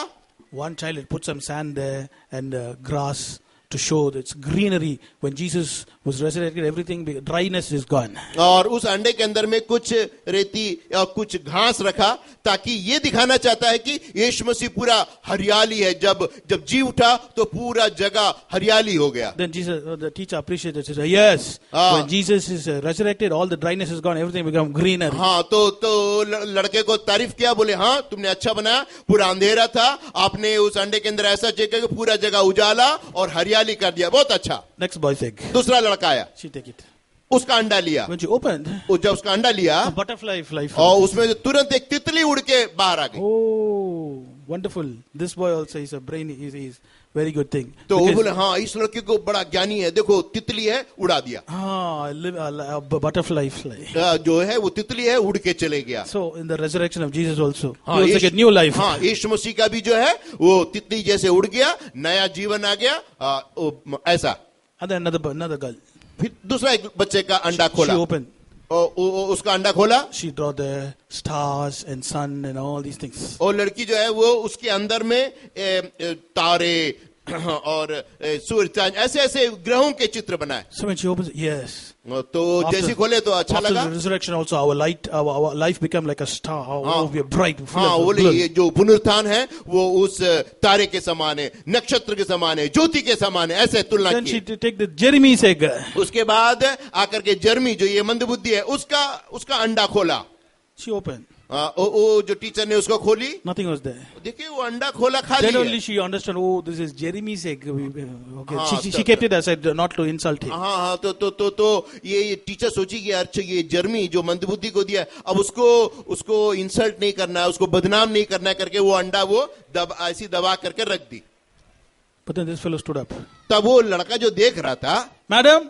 one child had put some sand there and grass to show that it's greenery. When Jesus was resurrected, everything, dryness is gone. और उस अंडे के अंदर में कुछ रेती और कुछ घास रखा, ताकि ये दिखाना चाहता है कि यीशु मसीह पूरा हरियाली है। जब जी उठा तो पूरा जगह हरियाली हो गया। Then Jesus, the teacher appreciated. He said, yes, when Jesus is resurrected, all the dryness is gone, everything become greener. हाँ, तो लड़के को तारीफ किया, बोले हाँ तुमने अच्छा बनाया, पूरा अंधेरा था, आपने उस अंडे के अंदर ऐसा चेक करके पूरा जगह उजाला और हरियाली कर दिया, बहुत अच्छा। Next boy's egg. दूसरा लड़का आया, She take it. उसका अंडा लिया। When she opened, जब उसका अंडा लिया, a butterfly fly और from it. उसमें तुरंत एक तितली उड़ के बाहर आ गई। Oh, wonderful. This boy also is a brainy, is very good thing. तो वो Because- बोले हाँ इस लड़के को बड़ा ज्ञानी है, देखो तितली है, उड़ा दिया। a butterfly fly. जो है वो तितली है, उड़ के चले गया। So in the resurrection of Jesus also, he हाँ, also get new life. हाँ, यीशु मसीह का भी जो है वो तितली जैसे उड़ गया, नया जीवन आ गया, ऐसा। And then another girl. फिर दूसरा एक बच्चे का अंडा She खोला, opened. उसका अंडा खोला, She draw the stars and sun and all these things. और लड़की जो है वो उसके अंदर में तारे और सूर्य चांद ऐसे ग्रहों के चित्र बनाए। So when she opens it, yes. तो जैसे खोले तो अच्छा After लगा। the resurrection also, our life become like a star. Oh, we are bright. full हाँ, of बोले glory. ये जो पुनरुत्थान है वो उस तारे के समान है, नक्षत्र के समान है, ज्योति के समान है, ऐसे तुलना Then की। she take the Jeremy's egg. उसके बाद आकर के जर्मी जो ये मंदबुद्धि है उसका अंडा खोला। She opened. वो जो टीचर ने उसको खोली, Nothing was there. देखिए वो अंडा खोला खाली Then है। only she understood, oh, this is Jeremy's egg. Okay. हाँ, She kept it aside, not to insult him. हाँ तो ये टीचर सोची कि अच्छा ये जर्मी जो मंदबुद्धि को दिया, अब उसको इंसल्ट नहीं करना है, उसको बदनाम नहीं करना है करके वो अंडा वो ऐसी दबा करके रख दी। But then this fellow stood up. तब वो लड़का जो देख रहा था, Madam,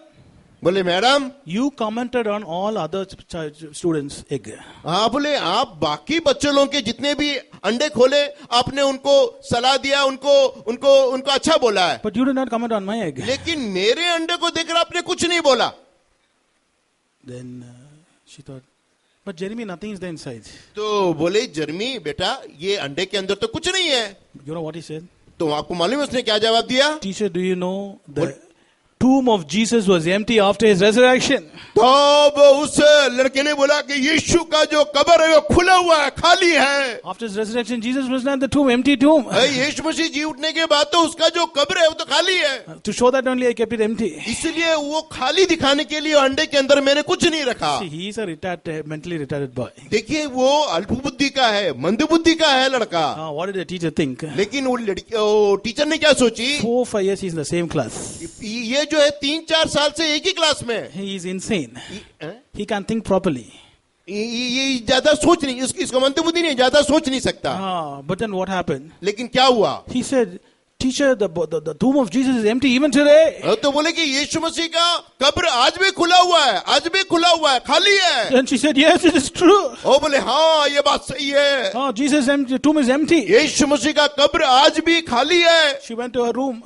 बोले madam, You commented on all other students' egg. हाँ, बोले आप बाकी बच्चों लोगों के जितने भी अंडे खोले आपने उनको सलाह दिया, उनको उनको उनको अच्छा बोला है, But you did not comment on my egg. लेकिन मेरे अंडे को देखकर आपने कुछ नहीं बोला. Then she thought, but Jeremy, nothing is there inside. तो बोले जर्मी बेटा, ये अंडे के अंदर तो कुछ नहीं है. You know what he said? तो आपको मालूम है उसने क्या जवाब दिया? Teacher, do you know the tomb of Jesus was empty after his resurrection? तब उस लड़के ने बोला कि यीशु का जो कब्र है वो खुला हुआ है, खाली है. After his resurrection, Jesus was not the tomb, empty tomb. यीशु मसीह जी उठने के बाद तो उसका जो कब्र है वो तो खाली है. To show that only I kept it empty. इसलिए वो खाली दिखाने के लिए अंडे के अंदर मैंने कुछ नहीं रखा. See, he is a retired, mentally retired boy. देखिए वो अल्प बुद्धि का है, मंद बुद्धि का है लड़का. What did the teacher think? लेकिन वो टीचर ने क्या सोची? 4-5 years he's in the same class. ये जो है 3-4 साल से एक ही क्लास में. He is insane. He can't think properly. ये ज्यादा सोच नहीं, इसका मंद बुद्धि नहीं, ज्यादा सोच नहीं सकता. But then what happened? लेकिन क्या हुआ? He said, teacher, the tomb of Jesus is empty even today. तो बोले कि यीशु मसीह का कब्र आज भी खुला हुआ है, आज भी खुला हुआ है, खाली है. Then she said, yes, it is true. वो बोले हाँ ये बात सही है. Jesus' tomb is empty. यीशु मसीह का कब्र आज भी खाली है. She went to her room.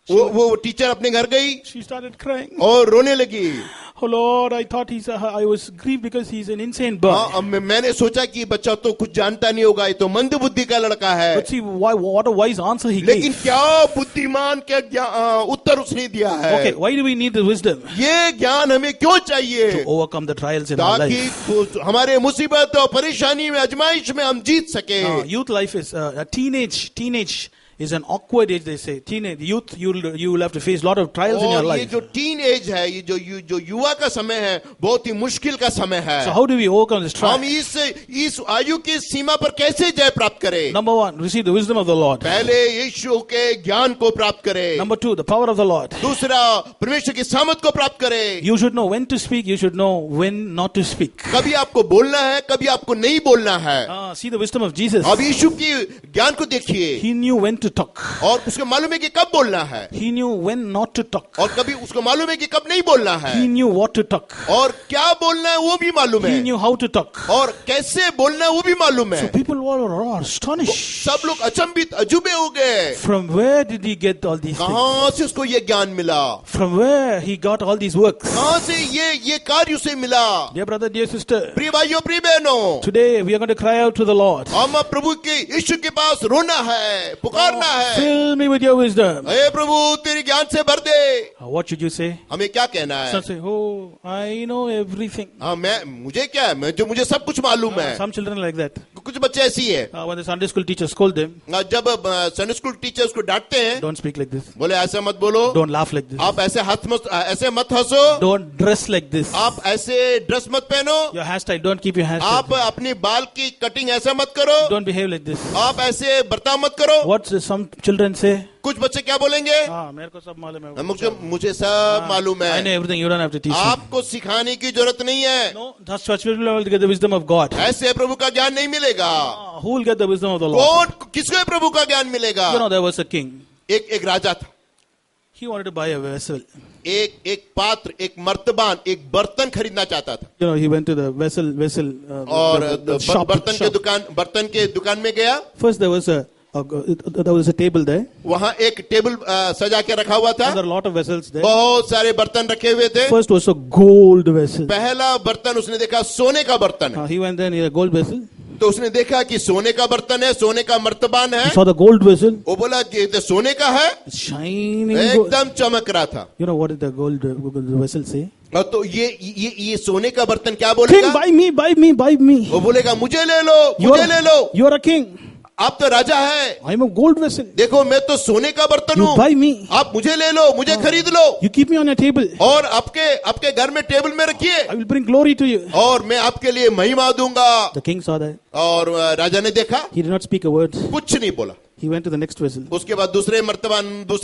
वो टीचर अपने घर गई She started crying. और रोने लगी. Oh Lord, I thought I was grieved because he's an insane boy. मैंने सोचा कि बच्चा तो कुछ जानता नहीं होगा, ये तो मंद बुद्धि का लड़का है. But see, what a wise answer he लेकिन gave. क्या बुद्धिमान क्या उत्तर उसने दिया है. Okay, why do we need the wisdom? ये ज्ञान हमें क्यों चाहिए? To overcome the trials in our life. ताकि हमारे मुसीबत और परेशानी में, आजमाइश में हम जीत सके. Youth life is a teenage is an awkward age, they say. Teenage youth, you will have to face a lot of trials in your और ये life. जो टीन एज है, ये जो युवा का समय है, बहुत ही मुश्किल का समय है. So how do we overcome this trial? हम इस आयु की सीमा पर कैसे जय प्राप्त करें? Number 1, receive the wisdom of the Lord. पहले यीशु के ज्ञान को प्राप्त करें. Number 2, the power of the Lord. दूसरा परमेश्वर की सामर्थ को प्राप्त करें. You should know when to speak, you should know when not to speak. कभी आपको बोलना है, कभी आपको नहीं बोलना है. See the wisdom of Jesus. अब यीशु की ज्ञान को देखिए. He knew when to talk. और उसको मालूम है कि कब बोलना है. He knew when not to talk. और कभी उसको मालूम है कि कब नहीं बोलना है. He knew what to talk. और क्या बोलना है वो भी मालूम है. He knew how to talk. और कैसे बोलना है वो भी मालूम है. So people were astonished. सब लोग अचंभित, अजूबे हो गए. From where did he get all these things? कहां से उसको ये ज्ञान मिला? From where he got all these works? कहां से ये कार्य उसे मिला? Dear brother, dear sister, प्रिय भाइयों, प्रिय बहनों, today we are going to cry out to the Lord. हम प्रभु के यीशु के पास रोना है, पुकारना है. Fill me with your wisdom. हे प्रभु तेरे ज्ञान से भर दे. What should you say? हमें क्या कहना है? Some say, oh, I know everything. हाँ, मुझे क्या है, मुझे सब कुछ मालूम है. Some children are like that. कुछ बच्चे ऐसी है. When the Sunday school teacher scold them, जब संडे स्कूल टीचर उसको डांटते हैं, don't speak like this. बोले ऐसा मत बोलो. Don't laugh like this. आप ऐसे मत हंसो. Don't dress like this. आप ऐसे ड्रेस मत पहनो. Your hairstyle, don't keep your hairstyle. आप अपनी बाल की कटिंग ऐसा मत करो. Don't behave like this. आप ऐसे बर्ताव मत करो. What some children say? कुछ बच्चे क्या बोलेंगे? मेरे को सब मालूम है. मुझे सब मालूम I है. know everything. You don't have to teach me. आपको सिखाने की जरूरत नहीं है. No, that's such people will get the wisdom of God. ऐसे प्रभु का ज्ञान नहीं मिलेगा. Who will get the wisdom of the Lord? कौन, किसको प्रभु का ज्ञान मिलेगा? You know, there was a king. एक राजा था. He wanted to buy a vessel. एक पात्र, एक मर्तबान, एक बर्तन खरीदना चाहता था. You know, he went to the vessel. और the shop. बर्तन के दुकान में गया. First there was a table there. वहाँ एक टेबल सजा के रखा हुआ था. There are a lot of vessels there. बहुत सारे बर्तन रखे हुए थे. First was a gold vessel. पहला बर्तन उसने देखा सोने का बर्तन है. He went there and a gold vessel. तो उसने देखा कि सोने का बर्तन है, सोने का मर्तबान है. He saw the gold vessel. वो बोला कि ये सोने का है. It's shining. Gold. एकदम चमक रहा था. You know what did the gold vessel say? तो ये सोने का बर्तन क्या King, बोलेगा? buy me, buy me, buy me. वो बोलेगा मुझे ले लो, मुझे ले लो. You are a king. आप तो राजा है. I am a gold vessel. देखो मैं तो सोने का बर्तन You हूँ. buy me. आप मुझे ले लो, मुझे खरीद लो. You keep me on your table. और आपके घर में टेबल में रखिए. I will bring glory to you. और मैं आपके लिए महिमा दूंगा. The king saw that. और राजा ने देखा, He did not speak a word. कुछ नहीं बोला. He went to the next vessel, उसके बाद दूसरे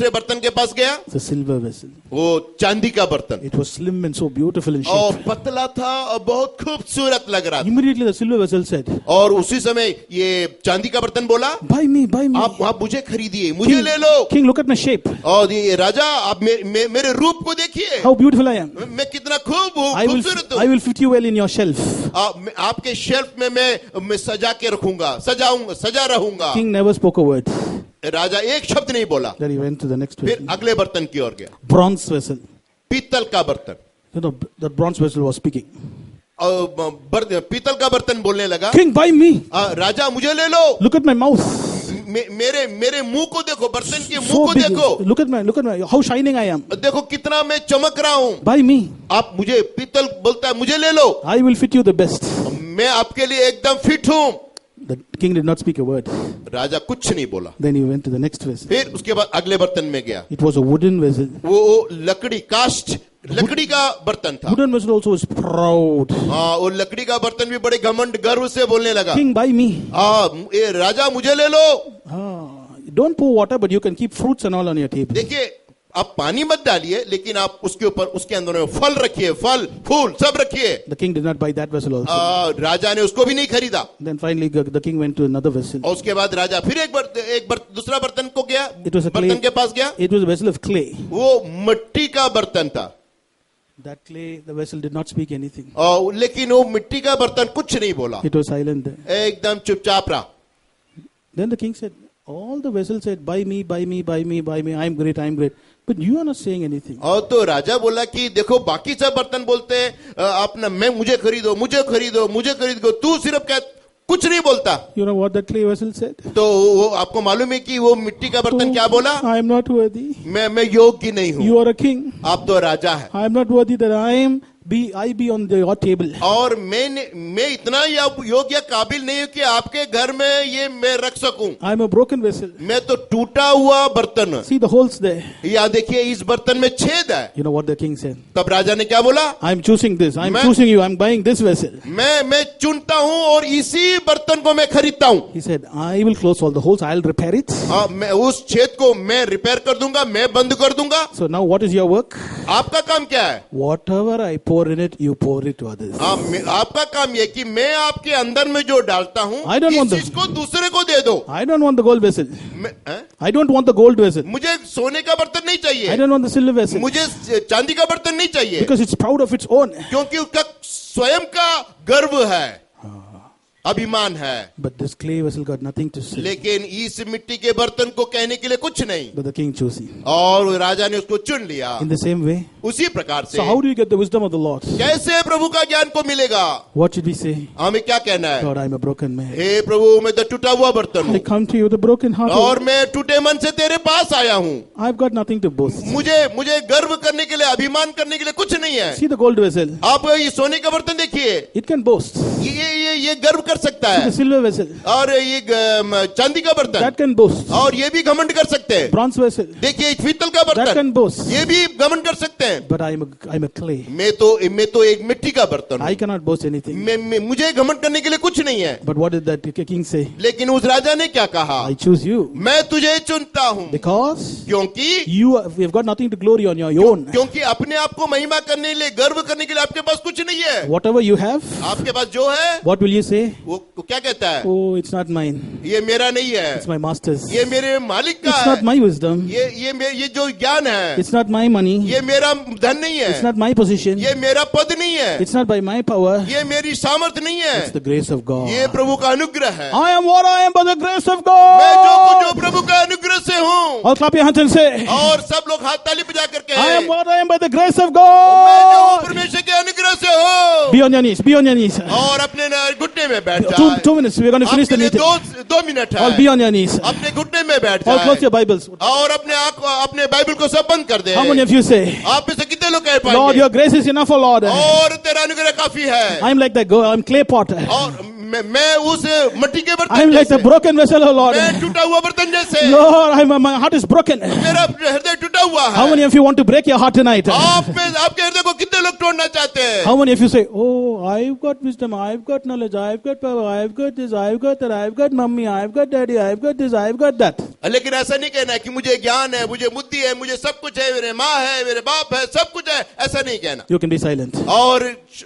बर्तन के पास गया, the silver vessel. वो चांदी का बर्तन, It was slim and so beautiful in और shape. पतला था और बहुत खूबसूरत लग रहा था। Immediately the silver vessel said, और उसी समय ये चांदी का बर्तन बोला, buy me, buy me. आप मुझे खरीदिए, मुझे ले लो। King, look at my shape. और ये राजा, आप मेरे रूप को देखिए, How beautiful I am. मैं कितना खूब हूँ, I खूबसूरत will हूँ। fit you well in your shelf. आपके शेल्फ में मैं सजा के रखूंगा, सजा रहूंगा। King never spoke a word. राजा एक शब्द नहीं बोला। Then he went to the next फिर vessel. अगले बर्तन की ओर गया, Bronze vessel. पीतल का बर्तन। You know, that bronze vessel was speaking. पीतल का बर्तन बोलने लगा, King, buy me. राजा मुझे ले लो, Look at my mouth. मेरे मुंह को देखो, बर्तन के मुंह So को big. देखो, Look at my, how shining I am. देखो कितना मैं चमक रहा हूँ। Buy me. आप मुझे, पीतल बोलता है मुझे ले लो, I will fit you the best. मैं आपके लिए एकदम फिट हूँ। The king did not speak a word. राजा कुछ नहीं बोला। Then he went to the next vessel. फिर उसके बाद अगले बर्तन में गया, It was a wooden vessel. वो लकड़ी का बर्तन था। Wooden vessel also was proud. हाँ, वो लकड़ी का बर्तन भी बड़े घमंड गर्व से बोलने लगा, King, buy me. ये राजा मुझे ले लो। Don't pour water, but you can keep fruits and all on your table. देखिए, आप पानी मत डालिए, लेकिन आप उसके ऊपर, उसके अंदर में फल रखिए, फल फूल सब रखिए। The king did not buy that vessel also. राजा ने उसको भी नहीं खरीदा। Then finally the king went to another vessel. और उसके बाद राजा फिर दूसरा बर्तन को गया, It was a बर्तन clay. के पास गया, It was a vessel of clay. वो मिट्टी का बर्तन था। That clay, the vessel did not speak anything. लेकिन वो मिट्टी का बर्तन कुछ नहीं बोला, It was silent there. एकदम चुपचाप रहा। Then the king said, all the vessels said, buy me, buy me, buy me, buy me. I'm great, I'm great. But you are not saying anything. और तो राजा बोला कि देखो बाकी सब बर्तन बोलते हैं अपना, मुझे खरीदो, मुझे खरीदो, मुझे खरीदो, तू सिर्फ क्या कुछ नहीं बोलता। You know what that clay vessel said? तो वो आपको मालूम है कि वो मिट्टी का बर्तन क्या बोला? I am not worthy. मैं योग्य नहीं हूँ। You are a king. आप तो राजा है। I am not worthy that I be on your table. और मैं इतना योग्य काबिल नहीं हूँ कि आपके घर में ये मैं रख सकूं। I am a broken vessel. मैं तो टूटा हुआ बर्तन हूँ। See the holes there. यहाँ देखिए, इस बर्तन में छेद है। You know what the king said? तब राजा ने क्या बोला? I am choosing this. I am choosing you. I am buying this vessel. मैं चुनता हूँ और इसी बर्तन को मैं खरीदता हूँ। He said, I will close all the holes. I will repair it. हाँ, मैं उस छेद को मैं रिपेयर कर दूंगा, मैं बंद कर दूंगा। So now what is your work? आपका काम क्या है? Whatever I pour in it, you pour it to others. आपका काम ये कि मैं आपके अंदर में जो डालता हूँ, I don't want इस चीज को दूसरे को दे दो। I don't want the gold vessel. हैं? I don't want the gold vessel. मुझे सोने का बर्तन नहीं I चाहिए, don't want the silver vessel. मुझे चांदी का बर्तन नहीं चाहिए, Because it's proud of its own. क्योंकि उसका स्वयं का गर्व है, अभिमान है। But this clay vessel got nothing to say. लेकिन इस मिट्टी के बर्तन को कहने के लिए कुछ नहीं, But the king chose him. और राजा ने उसको चुन लिया। In the same way. उसी प्रकार से So how do you get the wisdom of the Lord? कैसे प्रभु का ज्ञान को मिलेगा? What should we say? हमें क्या कहना है? Lord, I am a broken man. हे प्रभु, मैं तो टूटा हुआ बर्तन I हूँ come to you with a broken heart. और मैं टूटे मन से तेरे पास आया हूँ। I've got nothing to boast. मुझे गर्व करने के लिए, अभिमान करने के लिए कुछ नहीं है। See the gold vessel. आप ये सोने का बर्तन देखिए, It can boast. ये गर्व कर सकता See the है। silver vessel. और ये चांदी का बर्तन, That can boast. और ये भी घमंड कर सकते हैं। Bronze vessel. देखिए पीतल का That बर्तन, can boast. ये भी घमंड कर सकते हैं। But I'm a clay. मैं तो एक मिट्टी का बर्तन I हूँ। cannot boast anything. मुझे घमंड करने के लिए कुछ नहीं है। But what did that king say? लेकिन उस राजा ने क्या कहा? I choose you. मैं तुझे चुनता हूँ, Because क्योंकि we have got nothing to glory on your own. क्योंकि अपने आप को महिमा करने के लिए, गर्व करने के लिए आपके पास कुछ नहीं है। Whatever you have, आपके पास जो है what will you say? वो क्या कहता है? Oh, it's not mine. ये मेरा नहीं है, It's my master's. ये मेरे मालिक का It's है। not my wisdom. ये जो ज्ञान है, It's not my money. ये मेरा धन नहीं It's है, not my position. ये मेरा पद नहीं है, It's not by my power. ये मेरी सामर्थ्य नहीं है, It's the grace of God. ये प्रभु का अनुग्रह है। I am what I am by the grace of मैं God. जो प्रभु का अनुग्रह से हूँ। All clap your hands and say, और सब लोग हाथ ताली बजा करके, I am what I am by the grace of मैं जो God. परमेश्वर के अनुग्रह से हूँ। Be on your knees. Be on your knees. और अपने घुटने में बैठ Two जाए। minutes. We're going to finish the आपके लिए meeting. दो मिनट All है। be on your knees. अपने घुटने में बैठ All close जाए your Bibles. और अपने बाइबल को सब बंद कर दे। How many of you say, आप में से कितने लोग कह Lord, पाएंगे? your grace is enough, oh Lord. और तेरा अनुग्रह काफी है। I'm like the girl. I'm clay pot. और मैं उस मिट्टी के बर्तन I'm like the जैसे, broken vessel, oh Lord. मैं टूटा हुआ बर्तन जैसे, Lord, my heart is broken. मेरा हृदय टूटा हुआ How है। many of you want to break your heart tonight? आपके हृदय को कितने लोग तोड़ना चाहते हैं? How many of you say, oh, I've got wisdom, I've got knowledge, I've got power, I've got this, I've got that, I've got mummy, I've got daddy, I've got this, I've got that. लेकिन ऐसा नहीं कहना है कि मुझे ज्ञान है, मुझे बुद्धि है, मुझे सब कुछ है, मेरे माँ है, मेरे बाप है, सब कुछ है, ऐसा नहीं कहना. You can be silent. और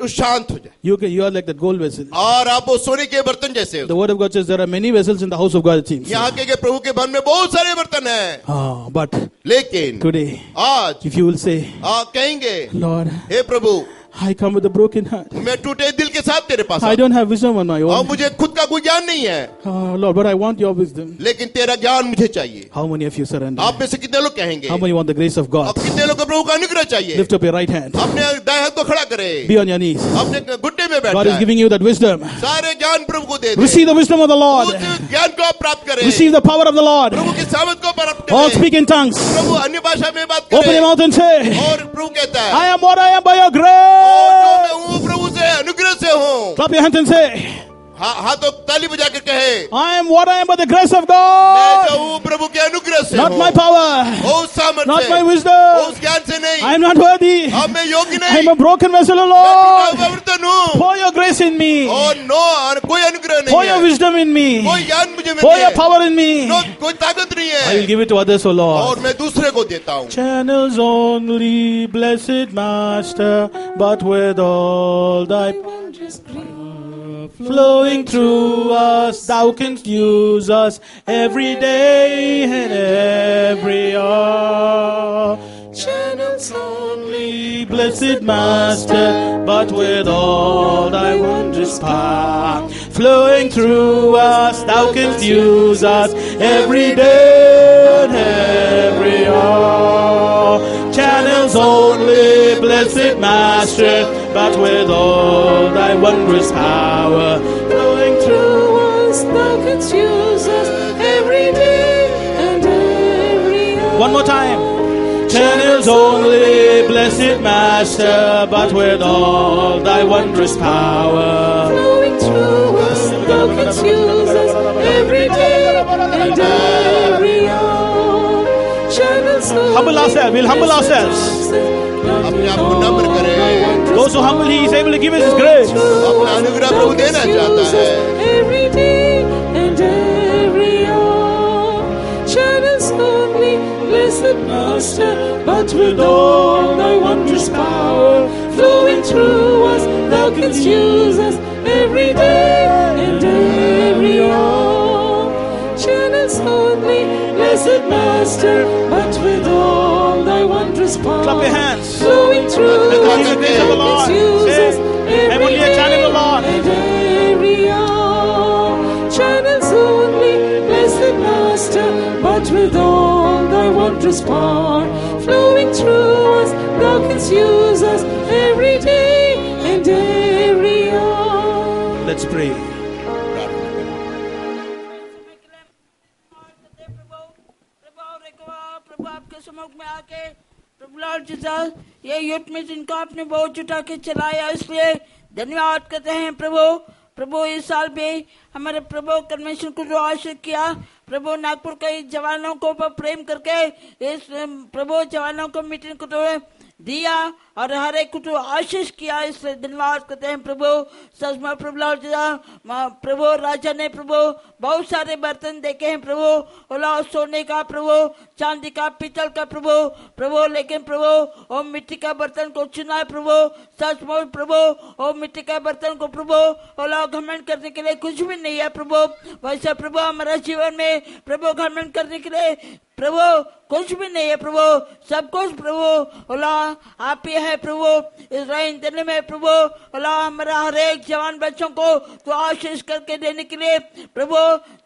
शांत हो जाए. You are like that gold vessel. और आप वो सोने के बर्तन जैसे हो. The word of God says there are many vessels in the house of God, it seems. यहाँ के प्रभु के भवन में बहुत सारे बर्तन हैं. But लेकिन today, आज if you will say, कहेंगे, Lord, hey Prabhu, I come with a broken heart. मैं टूटे दिल के साथ तेरे पास. I don't have wisdom on my और own. मुझे खुद का कोई ज्ञान नहीं है. Lord, but I want your wisdom. लेकिन तेरा ज्ञान मुझे चाहिए. How many of you surrender? आप में से कितने लोग कहेंगे? How many want the grace of God? अब कितने लोग प्रभु का अनुग्रह चाहिए? Lift up your right hand. अपने दाएं हाथ को खड़ा करें. Be on your knees. अपने घुटने में बैठ God is जाएं. giving you that wisdom. सारे ज्ञान प्रभु को दे दे. Receive the wisdom of the Lord. उस ज्ञान को आप प्राप्त करें. Receive the power of the Lord. प्रभु की सामर्थ को प्राप्त All करें. speak in tongues. प्रभु अन्य भाषा में बात Open your करें. mouth and say, और प्रभु कहता है, I am what I am by your और जो grace. मैं हूँ प्रभु से अनुग्रह से हूँ. Clap your hands and say, हाथों ताली बजा कर कहे, I am what I am by the grace of मैं God. जो हूँ प्रभु के अनुग्रह से Not हूँ. my power. उस सामर्थ Not से, my उस wisdom. ज्ञान से नहीं. I am not worthy. अब मैं योग्य I am नहीं. a broken vessel, O मैं Lord. बर्तन हूँ. Pour your grace in me. और कोई अनुग्रह Pour नहीं your है. wisdom in me. कोई ज्ञान मुझे Pour नहीं your है. power in me. कोई ताकत नहीं I will है. give it to others, O Lord. और मैं दूसरे को देता हूँ. Channels only, blessed Master, but with all thy flowing through us, thou canst use us every day and every hour. Channels only, blessed Master, but with all thy wondrous power, flowing through us, thou canst use us every day and every hour. Channels only, blessed Master, but with all thy wondrous power, flowing through us, thou canst use us every day and every hour. One more time. Channels only, blessed Master, but with all thy wondrous power, flowing through us, thou canst use us every day and every hour. Channels only, humble ourselves, we'll humble ourselves. अपने आप को नम्र करें. Those who humble, he is able to give us his grace. अपना अनुग्रह प्रभु देना चाहता है. Every day and every hour. Channels only, blessed Master, but with all thy wondrous power, flowing through us, thou canst use us every day and every hour. Channels only, blessed Master, but with all thy wondrous power, Clap your hands. flowing through Receive the us, grace of the thou Lord. canst use Say, us I'm every only a channel of the Lord. and every hour. Channels only, blessed Master, but with all thy wondrous power, flowing through us, thou canst use us every day and every hour. Let's pray. प्रभु आपके सम्मुख में आके प्रभु लॉर्ड जीसस ये युद्ध में जिनको आपने बहुत जुटा के चलाया इसलिए धन्यवाद करते हैं प्रभु इस साल भी हमारे प्रभु कन्वेंशन को जो आशीर्वाद किया प्रभु नागपुर के जवानों को प्रेम करके इस प्रभु जवानों को मीटिंग को तो दिया और हर एक को तो आशीष किया इसलिए धन्यवाद करते हैं प्रभु. सच में प्रभु लॉर्ड प्रभु राजा ने प्रभु बहुत सारे बर्तन देखे हैं प्रभु, ओला सोने का प्रभु, चांदी का, पीतल का प्रभु लेकिन प्रभु ओ मिट्टी का बर्तन को चुना है प्रभु. सच में प्रभु ओ मिट्टी का बर्तन को प्रभु ओला घमंड करने के लिए कुछ भी नहीं है प्रभु. वैसे प्रभु हमारे जीवन में प्रभु घमंड करने के लिए प्रभु कुछ भी नहीं है प्रभु, सब कुछ प्रभु ओला आप ही है प्रभु. इस्राएल दिन में प्रभु ओला हमारा हर एक जवान बच्चों को तो आशीष करके देने के लिए प्रभु,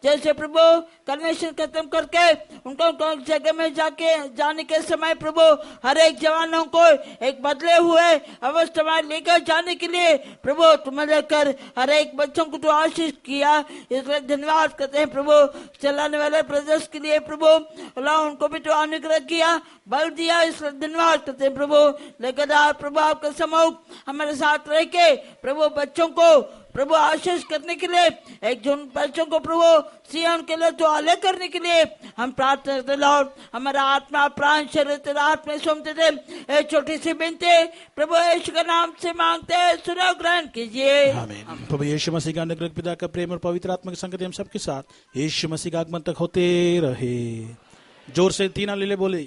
जैसे प्रभु कन्वेंशन खत्म करके उनको जगह में जाने के समय प्रभु हर एक जवानों को एक बदले हुए अवस्था में लेकर जाने के लिए प्रभु तुम्हें लेकर हर एक बच्चों को तो आशीष किया, इसलिए धन्यवाद करते हैं प्रभु. चलाने वाले ब्रदर्स के लिए प्रभु खुला, उनको भी तो अनुग्रह किया, बल दिया, इसलिए धन्यवाद करते हैं प्रभु। लगातार प्रभु आपका सम्मुख हमारे साथ रह के प्रभु बच्चों को प्रभु आशीष करने के लिए, एक जून बच्चों को प्रभु सिय्योन के लिए तो अलग करने के लिए हम प्रार्थना करते लॉर्ड। हमारा आत्मा प्राण शरीर तेरा हाथ में सौंपते थे। एक छोटी सी विनती प्रभु यीशु के नाम से मांगते हैं, सुनो ग्रहण कीजिए। आमीन। प्रभु यीशु मसीह का अनुग्रह, पिता का प्रेम और पवित्र आत्मा की संगति हम सबके साथ यीशु मसीह का आगमन तक होते रहे। जोर से 3 हालेलुया बोले।